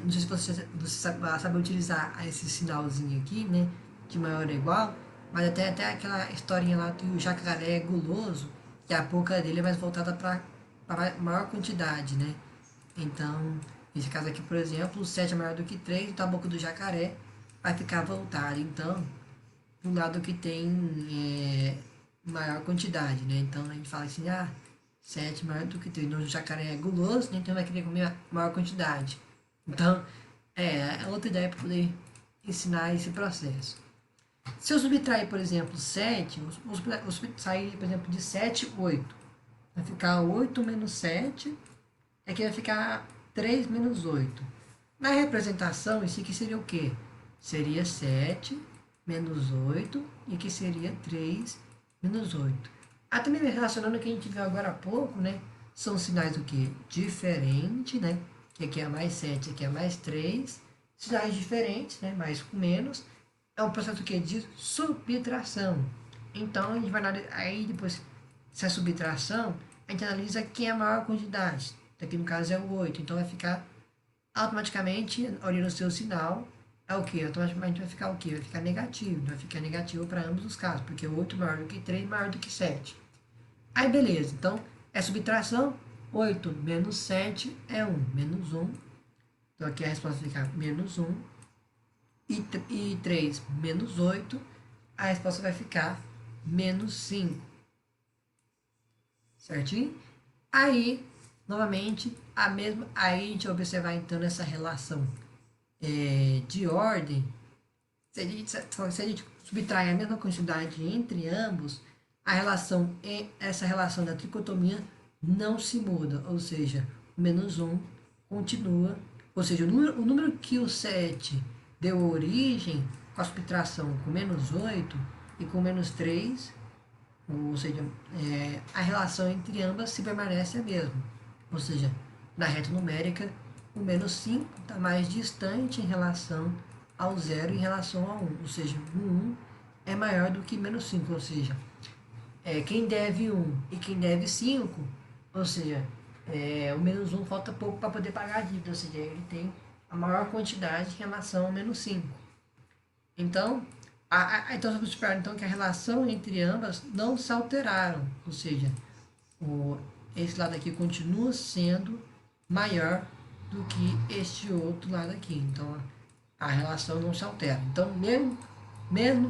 não sei se você sabe utilizar esse sinalzinho aqui, né? De maior ou igual. Mas até aquela historinha lá que o jacaré é guloso, que a boca dele é mais voltada para maior quantidade, né? Então, nesse caso aqui, por exemplo, o 7 é maior do que 3, então a boca do jacaré vai ficar voltada. Então, do lado que tem maior quantidade, né? Então, a gente fala assim, 7 é maior do que 3. Então, o jacaré é guloso, né? Então vai querer comer a maior quantidade. Então, é outra ideia para poder ensinar esse processo. Se eu subtrair, por exemplo, 7, vou subtrair, por exemplo, de 7, 8. Vai ficar 8 menos 7 aqui vai ficar 3 menos 8. Na representação, isso aqui seria o quê? Seria 7 menos 8, e aqui seria 3 menos 8. Também relacionando o que a gente viu agora há pouco, né? São sinais do que? Diferente, né? Que aqui é mais 7, aqui é mais 3. Sinais diferentes, né? Mais com menos. É um processo que de subtração. Então, a gente vai analisar, aí depois, se é subtração, a gente analisa quem é a maior quantidade. Aqui no caso é o 8, então vai ficar automaticamente, olhando o seu sinal, é o que? Automaticamente vai ficar o que? Vai ficar negativo. Vai ficar negativo para ambos os casos, porque 8 maior do que 3, maior do que 7. Aí beleza, então é subtração, 8 menos 7 é 1, menos 1. Então aqui a resposta fica menos 1. E 3 menos 8, a resposta vai ficar menos 5. Certinho? Aí, novamente, aí a gente vai observar então essa relação de ordem. Se a gente subtrai a mesma quantidade entre ambos, essa relação da tricotomia não se muda, ou seja, o menos 1 continua, ou seja, o número que o 7 deu origem com a subtração com menos 8 e com menos 3, ou seja, a relação entre ambas se permanece a mesma. Ou seja, na reta numérica, o menos 5 está mais distante em relação ao zero em relação ao 1. Ou seja, o 1 é maior do que menos 5. Ou seja, quem deve 1 e quem deve 5, ou seja, o menos 1 falta pouco para poder pagar a dívida. Ou seja, ele tem a maior quantidade em relação ao menos 5. Então, então vamos esperar então, que a relação entre ambas não se alteraram, ou seja, esse lado aqui continua sendo maior do que este outro lado aqui. Então, a relação não se altera. Então, mesmo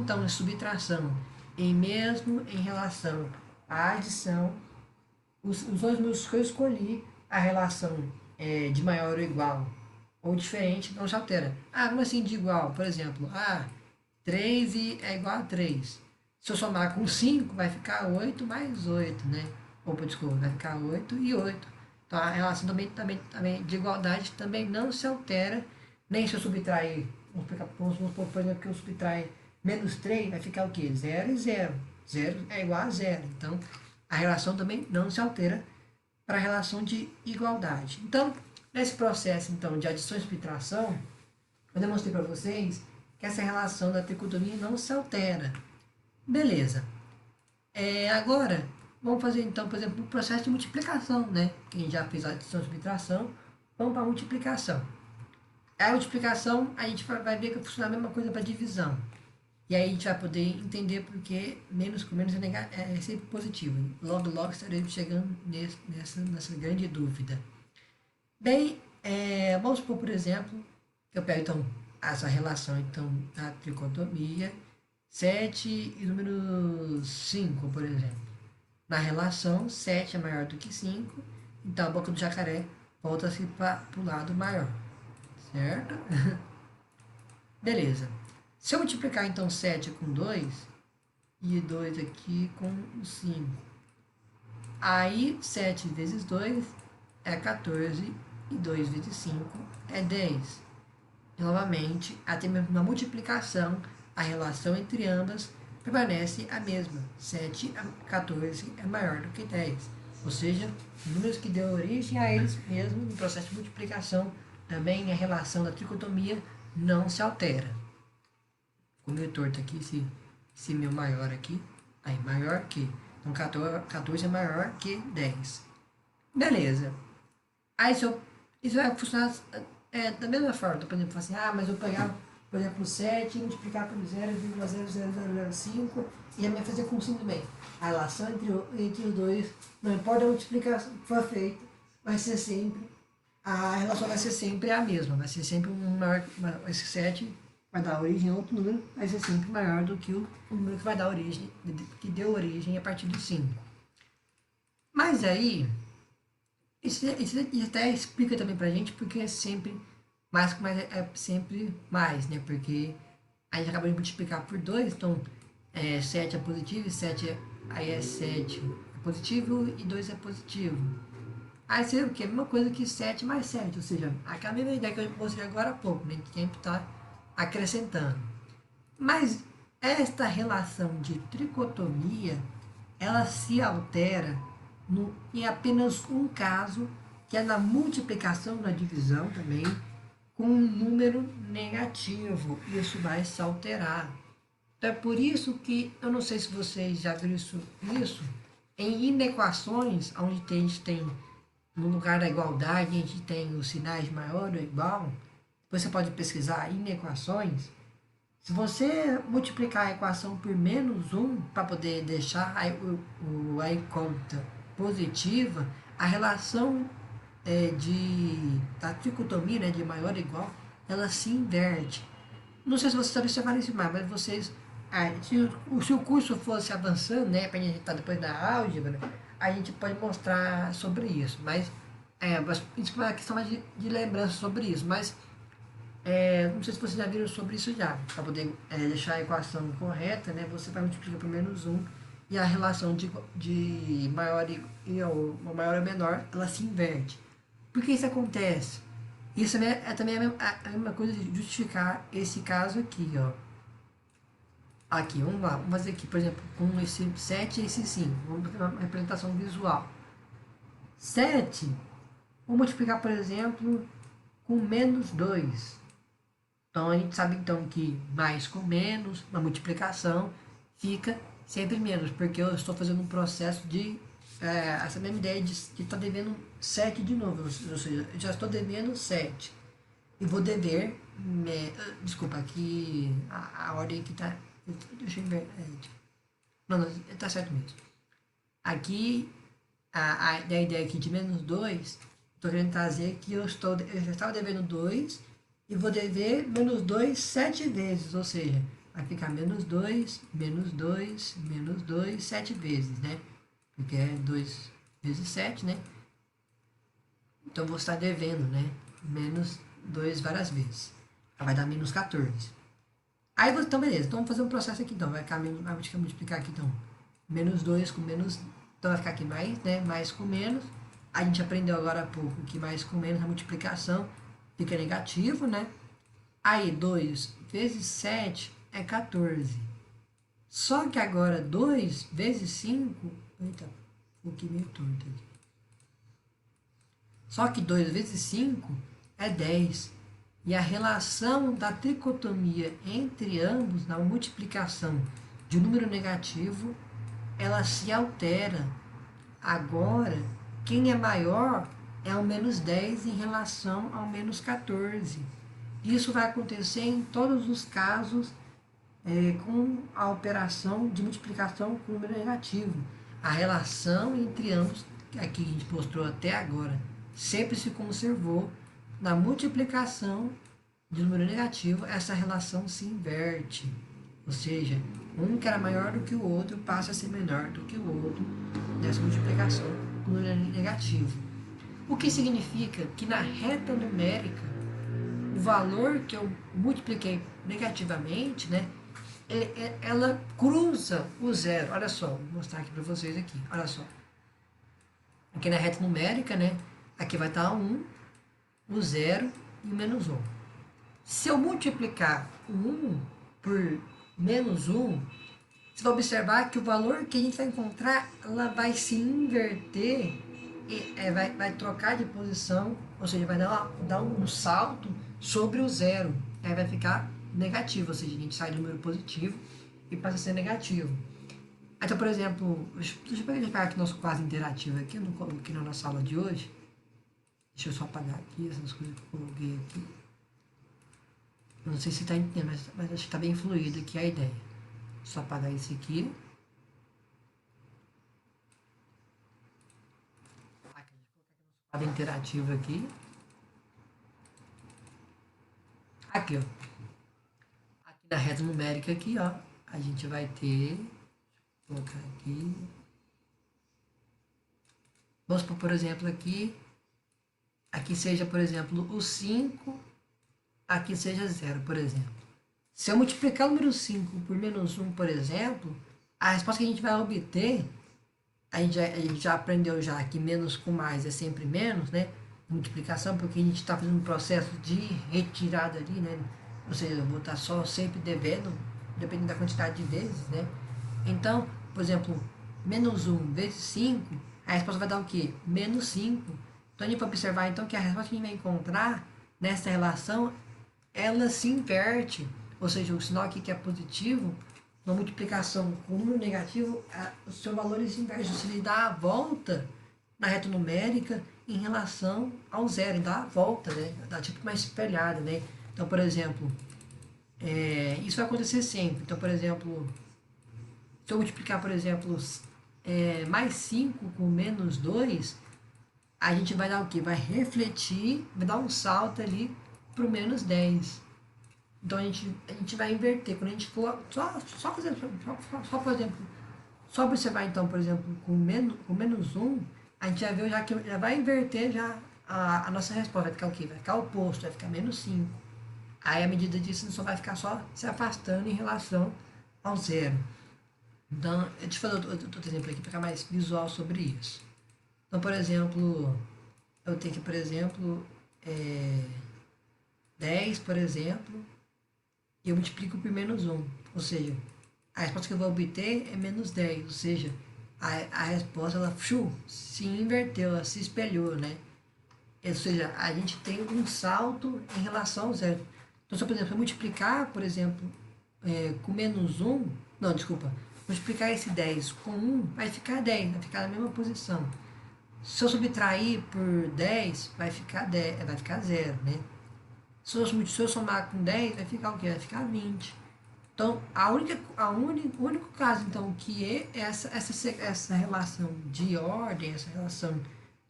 então, em subtração e mesmo em relação à adição, os dois números que eu escolhi, a relação de maior ou igual ou diferente não se altera. Como assim de igual? Por exemplo, 3 é igual a 3. Se eu somar com 5, vai ficar 8 mais 8, né? Opa, desculpa, vai ficar 8 e 8. Então, a relação também de igualdade também não se altera, nem se eu subtrair, vamos supor, por exemplo, que eu subtrair menos 3, vai ficar o quê? 0 e 0. 0 é igual a 0. Então, a relação também não se altera para a relação de igualdade. Então, nesse processo então, de adição e subtração, eu demonstrei para vocês que essa relação da tricotomia não se altera. Beleza. Agora, vamos fazer então, por exemplo, o processo de multiplicação, né? Que a gente já fez a adição e subtração, vamos para a multiplicação. A multiplicação, a gente vai ver que funciona a mesma coisa para divisão. E aí a gente vai poder entender porque menos com menos é sempre positivo. Logo, logo estaremos chegando nessa grande dúvida. Bem, vamos supor, por exemplo, que eu pego então essa relação então, da tricotomia 7 e número 5, por exemplo. Na relação, 7 é maior do que 5, então a boca do jacaré volta-se para o lado maior. Certo? Beleza. Se eu multiplicar então 7 com 2 e 2 aqui com 5, aí 7 vezes 2 é 14 e 2 vezes 5 é 10. E, novamente, até mesmo na multiplicação, a relação entre ambas permanece a mesma. 7 a 14 é maior do que 10. Ou seja, números que deu origem a eles mesmos no processo de multiplicação, também a relação da tricotomia não se altera. Ficou meio torto aqui esse meu maior aqui. Aí, maior que. Então, 14 é maior que 10. Beleza. Aí, isso vai funcionar da mesma forma. Por exemplo, assim, mas eu pegar, por exemplo, 7 e multiplicar por 0,00005 e já me fazer com 5 também. A relação entre os dois, não importa a multiplicação que for feita, vai ser sempre, a relação vai ser sempre a mesma. Vai ser sempre esse 7 vai dar origem a outro número, vai ser sempre maior do que o número que vai dar origem, que deu origem a partir do 5. Mas aí, isso até explica também pra gente porque é sempre mais, é sempre mais, né? Porque a gente acabou de multiplicar por 2, então 7 é positivo e 7 aí é 7 é positivo e 2 é positivo. Aí seria o quê? A mesma coisa que 7 mais 7, ou seja, aquela mesma ideia que eu mostrei agora há pouco, né? Que sempre está acrescentando. Mas esta relação de tricotomia, ela se altera em apenas um caso, que é na multiplicação, na divisão também, com um número negativo. Isso vai se alterar. Então é por isso que, eu não sei se vocês já viram isso em inequações, onde a gente tem, no lugar da igualdade, a gente tem os sinais maior ou igual. Depois você pode pesquisar inequações. Se você multiplicar a equação por menos um para poder deixar a conta positiva, a relação da tricotomia, né, de maior ou igual, ela se inverte. Não sei se vocês observaram isso mais, mas vocês. Se o curso fosse avançando, né, para a gente estar depois da álgebra, a gente pode mostrar sobre isso. Mas isso é uma questão mais de lembrança sobre isso. Mas não sei se vocês já viram sobre isso já. Para poder deixar a equação correta, né, você vai multiplicar por menos um e a relação de maior ou menor, ela se inverte. Por que isso acontece? Isso também a mesma coisa de justificar esse caso aqui, ó. Aqui, vamos lá, vamos fazer aqui, por exemplo, com esse 7 e esse 5. Vamos fazer uma representação visual. 7, vou multiplicar, por exemplo, com menos 2. Então, a gente sabe então que mais com menos, na multiplicação, fica sempre menos, porque eu estou fazendo um processo de essa mesma ideia de estar devendo 7 de novo, ou seja, eu já estou devendo 7 e vou dever, desculpa, aqui a ordem aqui está, deixa eu inverter, não, está certo mesmo. Aqui, a ideia aqui de menos 2, estou querendo trazer que eu já estava devendo 2 e vou dever menos 2 7 vezes, ou seja, vai ficar menos 2, menos 2, menos 2, 7 vezes, né? Porque é 2 vezes 7, né? Então, vou estar devendo, né? Menos 2 várias vezes. Vai dar menos 14. Aí, então, beleza. Então, vamos fazer um processo aqui, então. Vai multiplicar aqui, então. Menos 2 com menos... Então, vai ficar aqui mais, né? Mais com menos. A gente aprendeu agora há pouco que mais com menos a multiplicação fica negativo, né? Aí, 2 vezes 7 é 14. Só que agora 2 vezes 5... Eita, um pouquinho meio torto aqui. Só que 2 vezes 5 é 10. E a relação da tricotomia entre ambos, na multiplicação de um número negativo, ela se altera. Agora, quem é maior é o menos 10 em relação ao menos 14. Isso vai acontecer em todos os casos com a operação de multiplicação com número negativo. A relação entre ambos, que aqui a gente mostrou até agora, sempre se conservou. Na multiplicação de número negativo, essa relação se inverte. Ou seja, um que era maior do que o outro passa a ser menor do que o outro nessa multiplicação com número negativo. O que significa que na reta numérica, o valor que eu multipliquei negativamente, né, ela cruza o zero. Olha só, vou mostrar aqui para vocês aqui. Olha só. Aqui na reta numérica, né, aqui vai estar 1, o 0 e o menos 1. Se eu multiplicar o 1 por menos 1, você vai observar que o valor que a gente vai encontrar, ela vai se inverter, vai trocar de posição, ou seja, vai dar um salto sobre o zero. Aí vai ficar negativo, ou seja, a gente sai do número positivo e passa a ser negativo. Então, por exemplo, deixa eu pegar aqui nosso quadro interativo aqui, eu não coloquei na nossa aula de hoje. Deixa eu só apagar aqui essas coisas que eu coloquei aqui. Eu não sei se está entendendo, mas acho que está bem fluido aqui a ideia. Só apagar esse aqui. Quadro interativo aqui. Aqui, ó. Aqui na reta numérica aqui, ó. A gente vai ter... Vou colocar aqui. Vamos supor, por exemplo, aqui seja, por exemplo, o 5, aqui seja 0, por exemplo. Se eu multiplicar o número 5 por menos 1, por exemplo, a resposta que a gente vai obter a gente já aprendeu já que menos com mais é sempre menos, né? Multiplicação, porque a gente está fazendo um processo de retirada ali, né? Ou seja, eu vou estar só sempre devendo, dependendo da quantidade de vezes, né? Então, por exemplo, menos um vezes 5, a resposta vai dar o quê? Menos 5. Então a gente vai observar então que a resposta que a gente vai encontrar nessa relação, ela se inverte. Ou seja, o sinal aqui que é positivo, uma multiplicação com um número negativo, o seu valor se inverte. Você lhe dá a volta na reta numérica em relação ao zero, dá a volta, né? Dá tipo uma espelhada, né? Então, por exemplo, isso vai acontecer sempre. Então, por exemplo, se eu multiplicar, por exemplo, mais 5 com menos 2, a gente vai dar o quê? Vai refletir, vai dar um salto ali para o menos 10. Então a gente vai inverter. Quando a gente for. Por exemplo, só observar então, por exemplo, com menos um, a gente já viu já que já vai inverter já a nossa resposta. Vai ficar o quê? Vai ficar oposto, vai ficar menos 5. Aí a medida disso só vai ficar só se afastando em relação ao zero. Então, deixa eu fazer outro exemplo aqui para ficar mais visual sobre isso. Então, por exemplo, eu tenho aqui, por exemplo, 10, por exemplo, e eu multiplico por menos um. Ou seja, a resposta que eu vou obter é menos 10. Ou seja, a resposta ela se inverteu, ela se espelhou, né? Ou seja, a gente tem um salto em relação ao zero. Então, se eu, por exemplo, multiplicar, por exemplo, com menos um, não, desculpa, multiplicar esse 10 com 1, vai ficar 10, vai ficar na mesma posição. Se eu subtrair por 10, vai ficar 0, né? Se eu somar com 10, vai ficar o quê? Vai ficar 20. Então, o único caso então, que essa relação de ordem, essa relação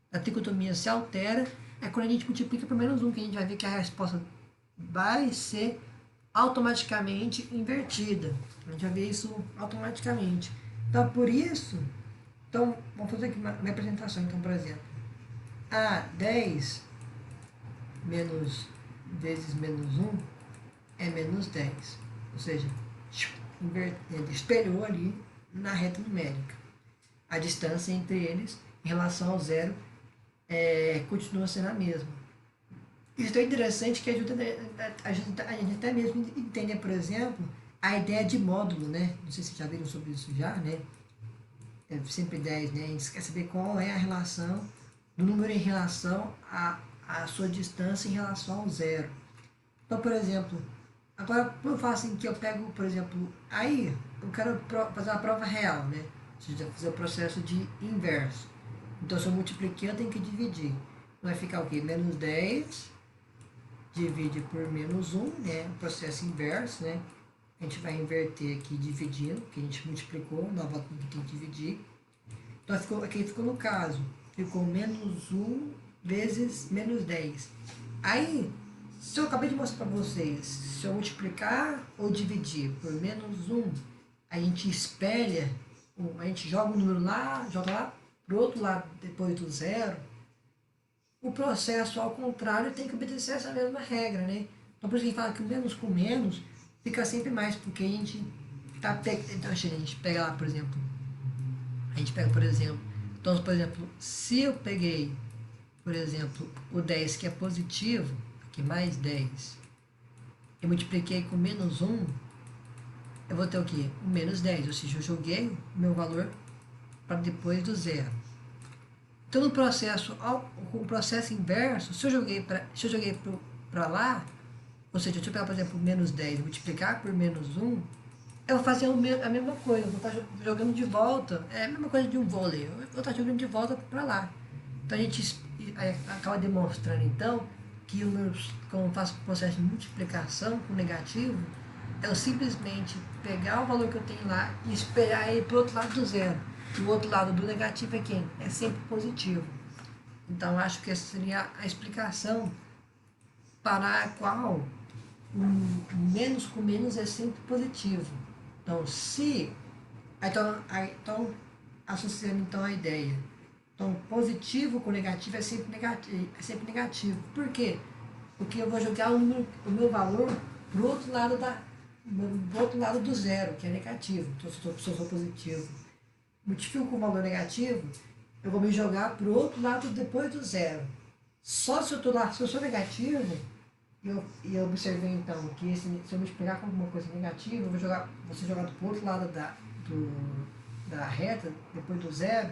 da tricotomia se altera, é quando a gente multiplica por menos 1, que a gente vai ver que a resposta vai ser automaticamente invertida. A gente vai ver isso automaticamente. Então, por isso, então, vamos fazer aqui uma apresentação. Então, por exemplo, 10 menos vezes menos 1 é menos 10. Ou seja, ele espelhou ali na reta numérica. A distância entre eles em relação ao zero continua sendo a mesma. Isso é interessante que ajuda a gente até mesmo entender, por exemplo, a ideia de módulo, né? Não sei se já viram sobre isso já, né? É sempre 10, né? A gente quer saber qual é a relação do número em relação à sua distância em relação ao zero. Então, por exemplo, agora eu faço assim que eu pego, por exemplo, aí eu quero fazer uma prova real, né? Ou seja, fazer o processo de inverso. Então, se eu multipliquei, eu tenho que dividir. Vai ficar o quê? Menos 10 divide por menos 1, né? O processo inverso, né? A gente vai inverter aqui dividindo, que a gente multiplicou, na volta que tem que dividir. Então, aqui ficou no caso, ficou menos 1 vezes menos 10. Aí, se eu acabei de mostrar para vocês, se eu multiplicar ou dividir por menos 1, a gente espelha, a gente joga o número lá, joga lá para o outro lado depois do zero. O processo, ao contrário, tem que obedecer essa mesma regra, né? Então, por isso que a gente fala que o menos com menos fica sempre mais, porque a gente então, a gente pega lá, por exemplo, então, por exemplo, se eu peguei, por exemplo, o 10 que é positivo, aqui mais 10, eu multipliquei com menos 1, eu vou ter o quê? O menos 10, ou seja, eu joguei o meu valor para depois do zero. Então, no processo, o processo inverso, se eu joguei para lá, ou seja, se eu pegar, por exemplo, menos 10 e multiplicar por menos 1, eu vou fazer a mesma coisa, eu vou estar jogando de volta, é a mesma coisa de um vôlei, eu vou estar jogando de volta para lá. Então, a gente acaba demonstrando, então, que quando eu faço o processo de multiplicação com negativo, eu simplesmente pegar o valor que eu tenho lá e espelhar ele para o outro lado do zero. O outro lado do negativo é quem? É sempre positivo. Então, acho que essa seria a explicação para a qual menos com menos é sempre positivo. Então, então associando então a ideia. Então, positivo com negativo é sempre negativo. Por quê? Porque eu vou jogar o meu valor para o outro lado do zero, que é negativo. Então, se eu sou positivo. multiplico com um valor negativo, eu vou me jogar para o outro lado depois do zero. Só se eu, tô lá, se eu sou negativo, e eu observei então que se eu multiplicar com alguma coisa negativa, vou ser jogado para o outro lado da reta, depois do zero,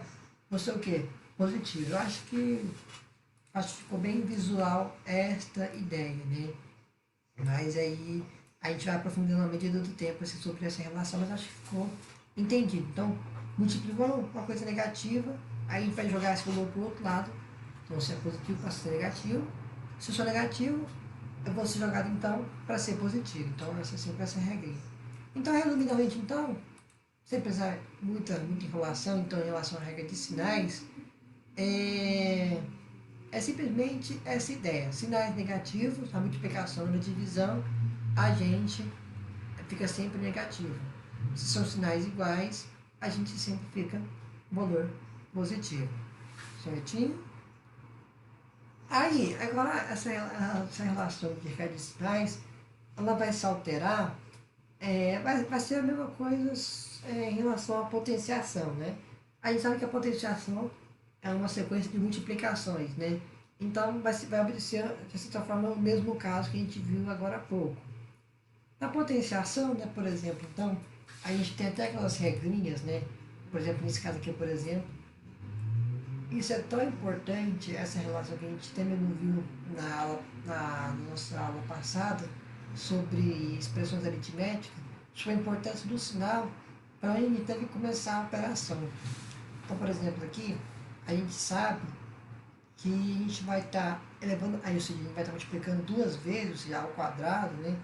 vou ser o quê? Positivo. Acho que ficou bem visual esta ideia, né? Mas aí a gente vai aprofundando à medida do tempo assim, sobre essa relação, mas acho que ficou entendido. Então, multiplicou uma coisa negativa, aí a gente vai jogar esse valor para o outro lado. Então, se é positivo, passa a ser negativo. Se eu sou negativo, eu vou ser jogado então para ser positivo. Então, essa é sempre essa regrinha. Então, resumidamente, então, sem precisar muita enrolação, então, em relação à regra de sinais, é simplesmente essa ideia. Sinais negativos, a multiplicação e a divisão, a gente fica sempre negativo. Se são sinais iguais, a gente sempre fica valor positivo. Certinho? Aí, agora, essa relação de regra de sinais, ela vai se alterar, vai ser a mesma coisa em relação à potenciação, né? A gente sabe que a potenciação é uma sequência de multiplicações, né? Então, vai obedecer, de certa forma, o mesmo caso que a gente viu agora há pouco. Na potenciação, né, por exemplo, então, a gente tem até aquelas regrinhas, né? Por exemplo, nesse caso aqui, por exemplo, isso é tão importante, essa relação que a gente também não viu na nossa aula passada, sobre expressões aritméticas, sobre a importância do sinal para a gente ter que começar a operação. Então, por exemplo, aqui, a gente sabe que a gente vai estar elevando, aí, ou seja, a gente vai estar multiplicando duas vezes, ou seja, ao quadrado, né?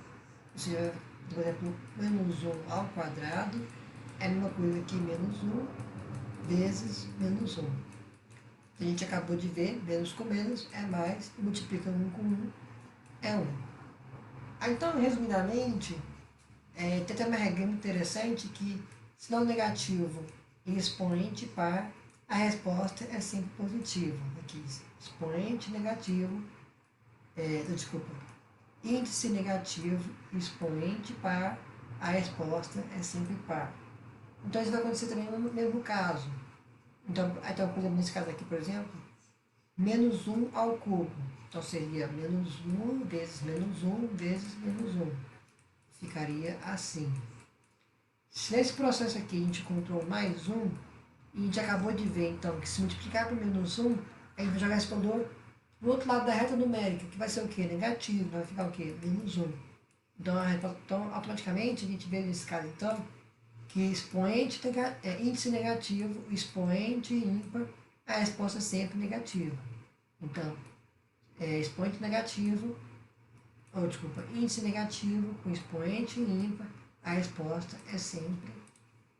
Ou seja, por exemplo, menos 1 ao quadrado é a mesma coisa que menos 1 vezes menos 1. A gente acabou de ver, menos com menos é mais, multiplica 1 com 1 é 1. Então, resumidamente, tem até uma regra interessante que, sinal negativo e expoente par, a resposta é sempre positiva. Aqui, expoente negativo, desculpa, índice negativo, expoente par, a resposta é sempre par. Então, isso vai acontecer também no mesmo caso. Então, por exemplo, nesse caso aqui, por exemplo, menos 1 ao cubo. Então, seria menos 1 vezes menos 1 vezes menos 1. Ficaria assim. Se nesse processo aqui a gente encontrou mais 1, e a gente acabou de ver, então, que se multiplicar por menos 1, a gente vai jogar esse valor do outro lado da reta numérica, que vai ser o quê? Negativo, vai ficar o quê? Menos 1. Então, automaticamente, a gente vê nesse caso, então, que índice negativo, expoente ímpar, a resposta é sempre negativa. Então, expoente negativo, índice negativo com expoente ímpar, a resposta é sempre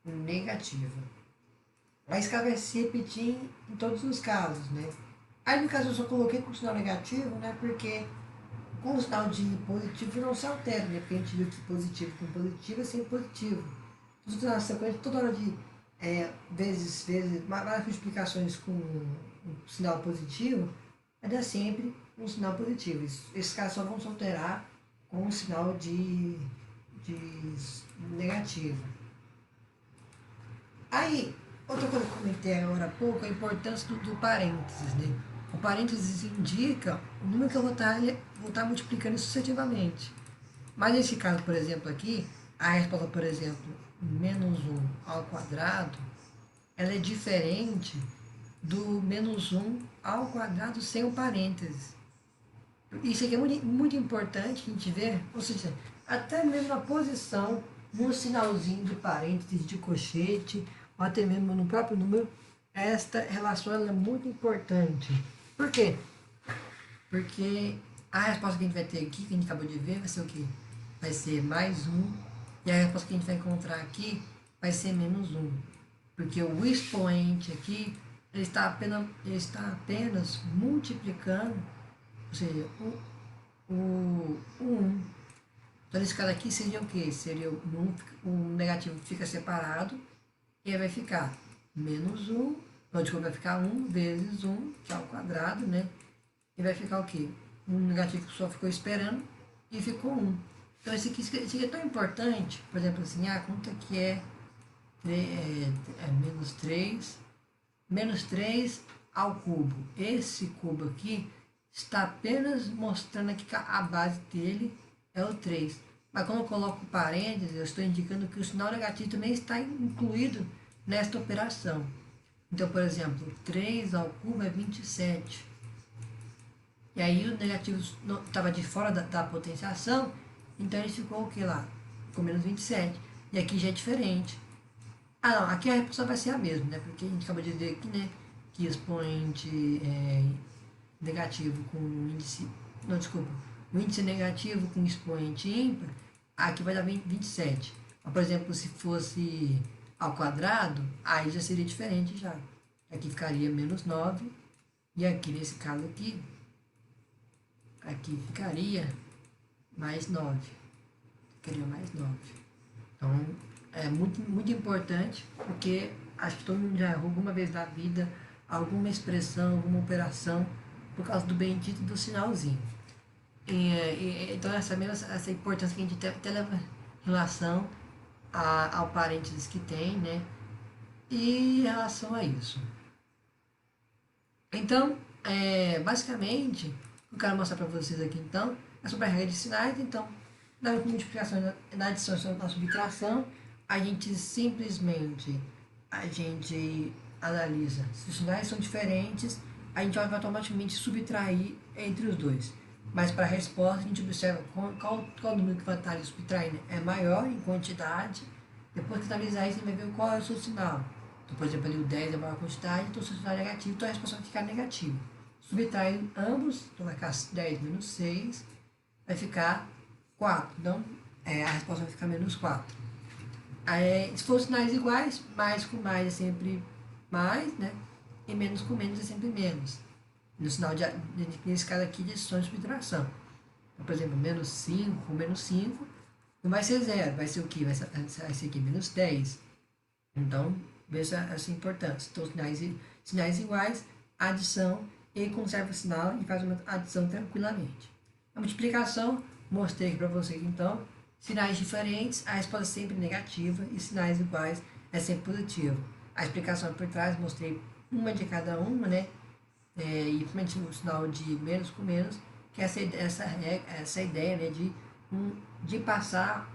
negativa. A escala vai se repetir em todos os casos, né? Aí no caso eu só coloquei com sinal negativo, né? Porque com o sinal de positivo não se altera, né? Porque a gente viu que positivo com positivo é sempre positivo. Então, na sequência, toda hora de vezes, várias multiplicações com um sinal positivo, vai dar sempre um sinal positivo. Esses casos só vão se alterar com um sinal de negativo. Aí, outra coisa que eu comentei agora há pouco é a importância do parênteses, né? O parênteses indica o número que eu vou estar multiplicando sucessivamente. Mas nesse caso, por exemplo, aqui, a resposta, por exemplo, menos 1 ao quadrado, ela é diferente do menos 1 ao quadrado sem o parênteses. Isso aqui é muito importante a gente ver, ou seja, até mesmo na posição, no sinalzinho de parênteses, de colchete, ou até mesmo no próprio número, esta relação é muito importante. Por quê? Porque a resposta que a gente vai ter aqui, que a gente acabou de ver, vai ser o quê? Vai ser mais 1, e a resposta que a gente vai encontrar aqui vai ser menos 1. Porque o expoente aqui, ele está apenas multiplicando, ou seja, o 1. Então, nesse caso aqui seria o quê? Seria o negativo fica separado, e aí vai ficar menos 1, não, desculpa, vai ficar 1 vezes 1, que é ao quadrado, né? E vai ficar o quê? Um negativo que só ficou esperando, e ficou 1. Então, esse aqui é tão importante, por exemplo, assim, quanto que é menos 3 ao cubo. Esse cubo aqui está apenas mostrando aqui que a base dele é o 3. Mas quando eu coloco parênteses, eu estou indicando que o sinal negativo também está incluído nesta operação. Então, por exemplo, 3 ao cubo é 27. E aí o negativo estava de fora da potenciação, então ele ficou o que lá? Ficou menos 27. E aqui já é diferente. Ah, não, aqui a resposta vai ser a mesma, né? Porque a gente acaba de dizer aqui, né? Que expoente negativo com índice... Não, desculpa. O índice negativo com expoente ímpar, aqui vai dar 27. Mas, por exemplo, se fosse ao quadrado, aí já seria diferente já. Aqui ficaria menos 9. E aqui, nesse caso aqui, aqui ficaria mais 9. Ficaria mais 9. Então, é muito importante, porque acho que todo mundo já errou alguma vez na vida alguma expressão, alguma operação, por causa do bendito do sinalzinho. Então, essa importância que a gente até leva em relação ao parênteses que tem, né? E em relação a isso. Então, basicamente, o que eu quero mostrar para vocês aqui, então, é sobre a regra de sinais. Então, na multiplicação, na adição e na subtração, a gente simplesmente analisa se os sinais são diferentes, a gente vai automaticamente subtrair entre os dois. Mas para a resposta, a gente observa qual número que vai estar ali subtraindo é maior em quantidade. Depois que analisar isso, você vai ver qual é o seu sinal. Então, por exemplo, ali o 10 é a maior quantidade, então o seu sinal é negativo, então a resposta vai ficar negativa. Subtrai ambos, então vai ficar 10 menos 6, vai ficar 4. Então, a resposta vai ficar menos 4. Se for sinais iguais, mais com mais é sempre mais, né? E menos com menos é sempre menos. No sinal nesse caso aqui de adição e subtração. Então, por exemplo, menos 5 com menos 5 não vai ser 0, vai ser o quê? Vai ser aqui menos 10. Então, veja essa importância. Então, sinais iguais, adição, e conserva o sinal e faz uma adição tranquilamente. A multiplicação, mostrei aqui para vocês então, sinais diferentes, a resposta é sempre negativa, e sinais iguais é sempre positiva. A explicação por trás, mostrei uma de cada uma, né? E principalmente o sinal de menos com menos, que é essa ideia, né, de passar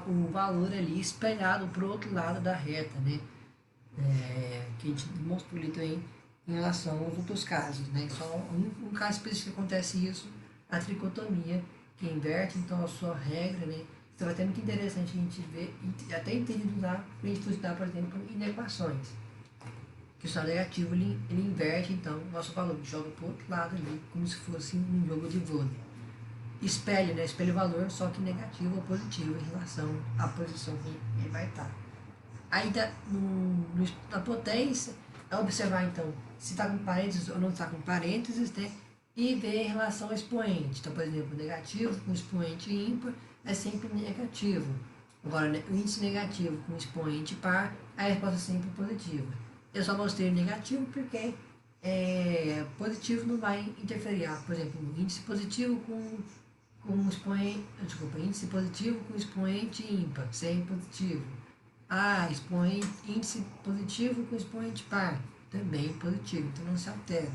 o valor ali espelhado para o outro lado da reta, né? Que a gente mostrou ali também em relação aos outros casos, né? Só um caso específico que acontece isso, a tricotomia, que inverte então a sua regra, né? Então é até muito interessante a gente ver, até entender usar, para a gente estudar, por exemplo, em equações. Que o sinal negativo ele inverte então o nosso valor, joga para o outro lado ali, como se fosse um jogo de vôlei. Espelha, né? Espelha o valor, só que negativo ou positivo em relação à posição que ele vai estar. Aí na potência, é observar então se está com parênteses ou não está com parênteses, né? E ver em relação ao expoente. Então, por exemplo, negativo com expoente ímpar é sempre negativo. Agora, o índice negativo com expoente par, a resposta é sempre positiva. Eu só mostrei o negativo porque positivo não vai interferir. Por exemplo, índice positivo com expoente, índice positivo com expoente ímpar, sempre positivo. Índice positivo com expoente par, também positivo, então não se altera.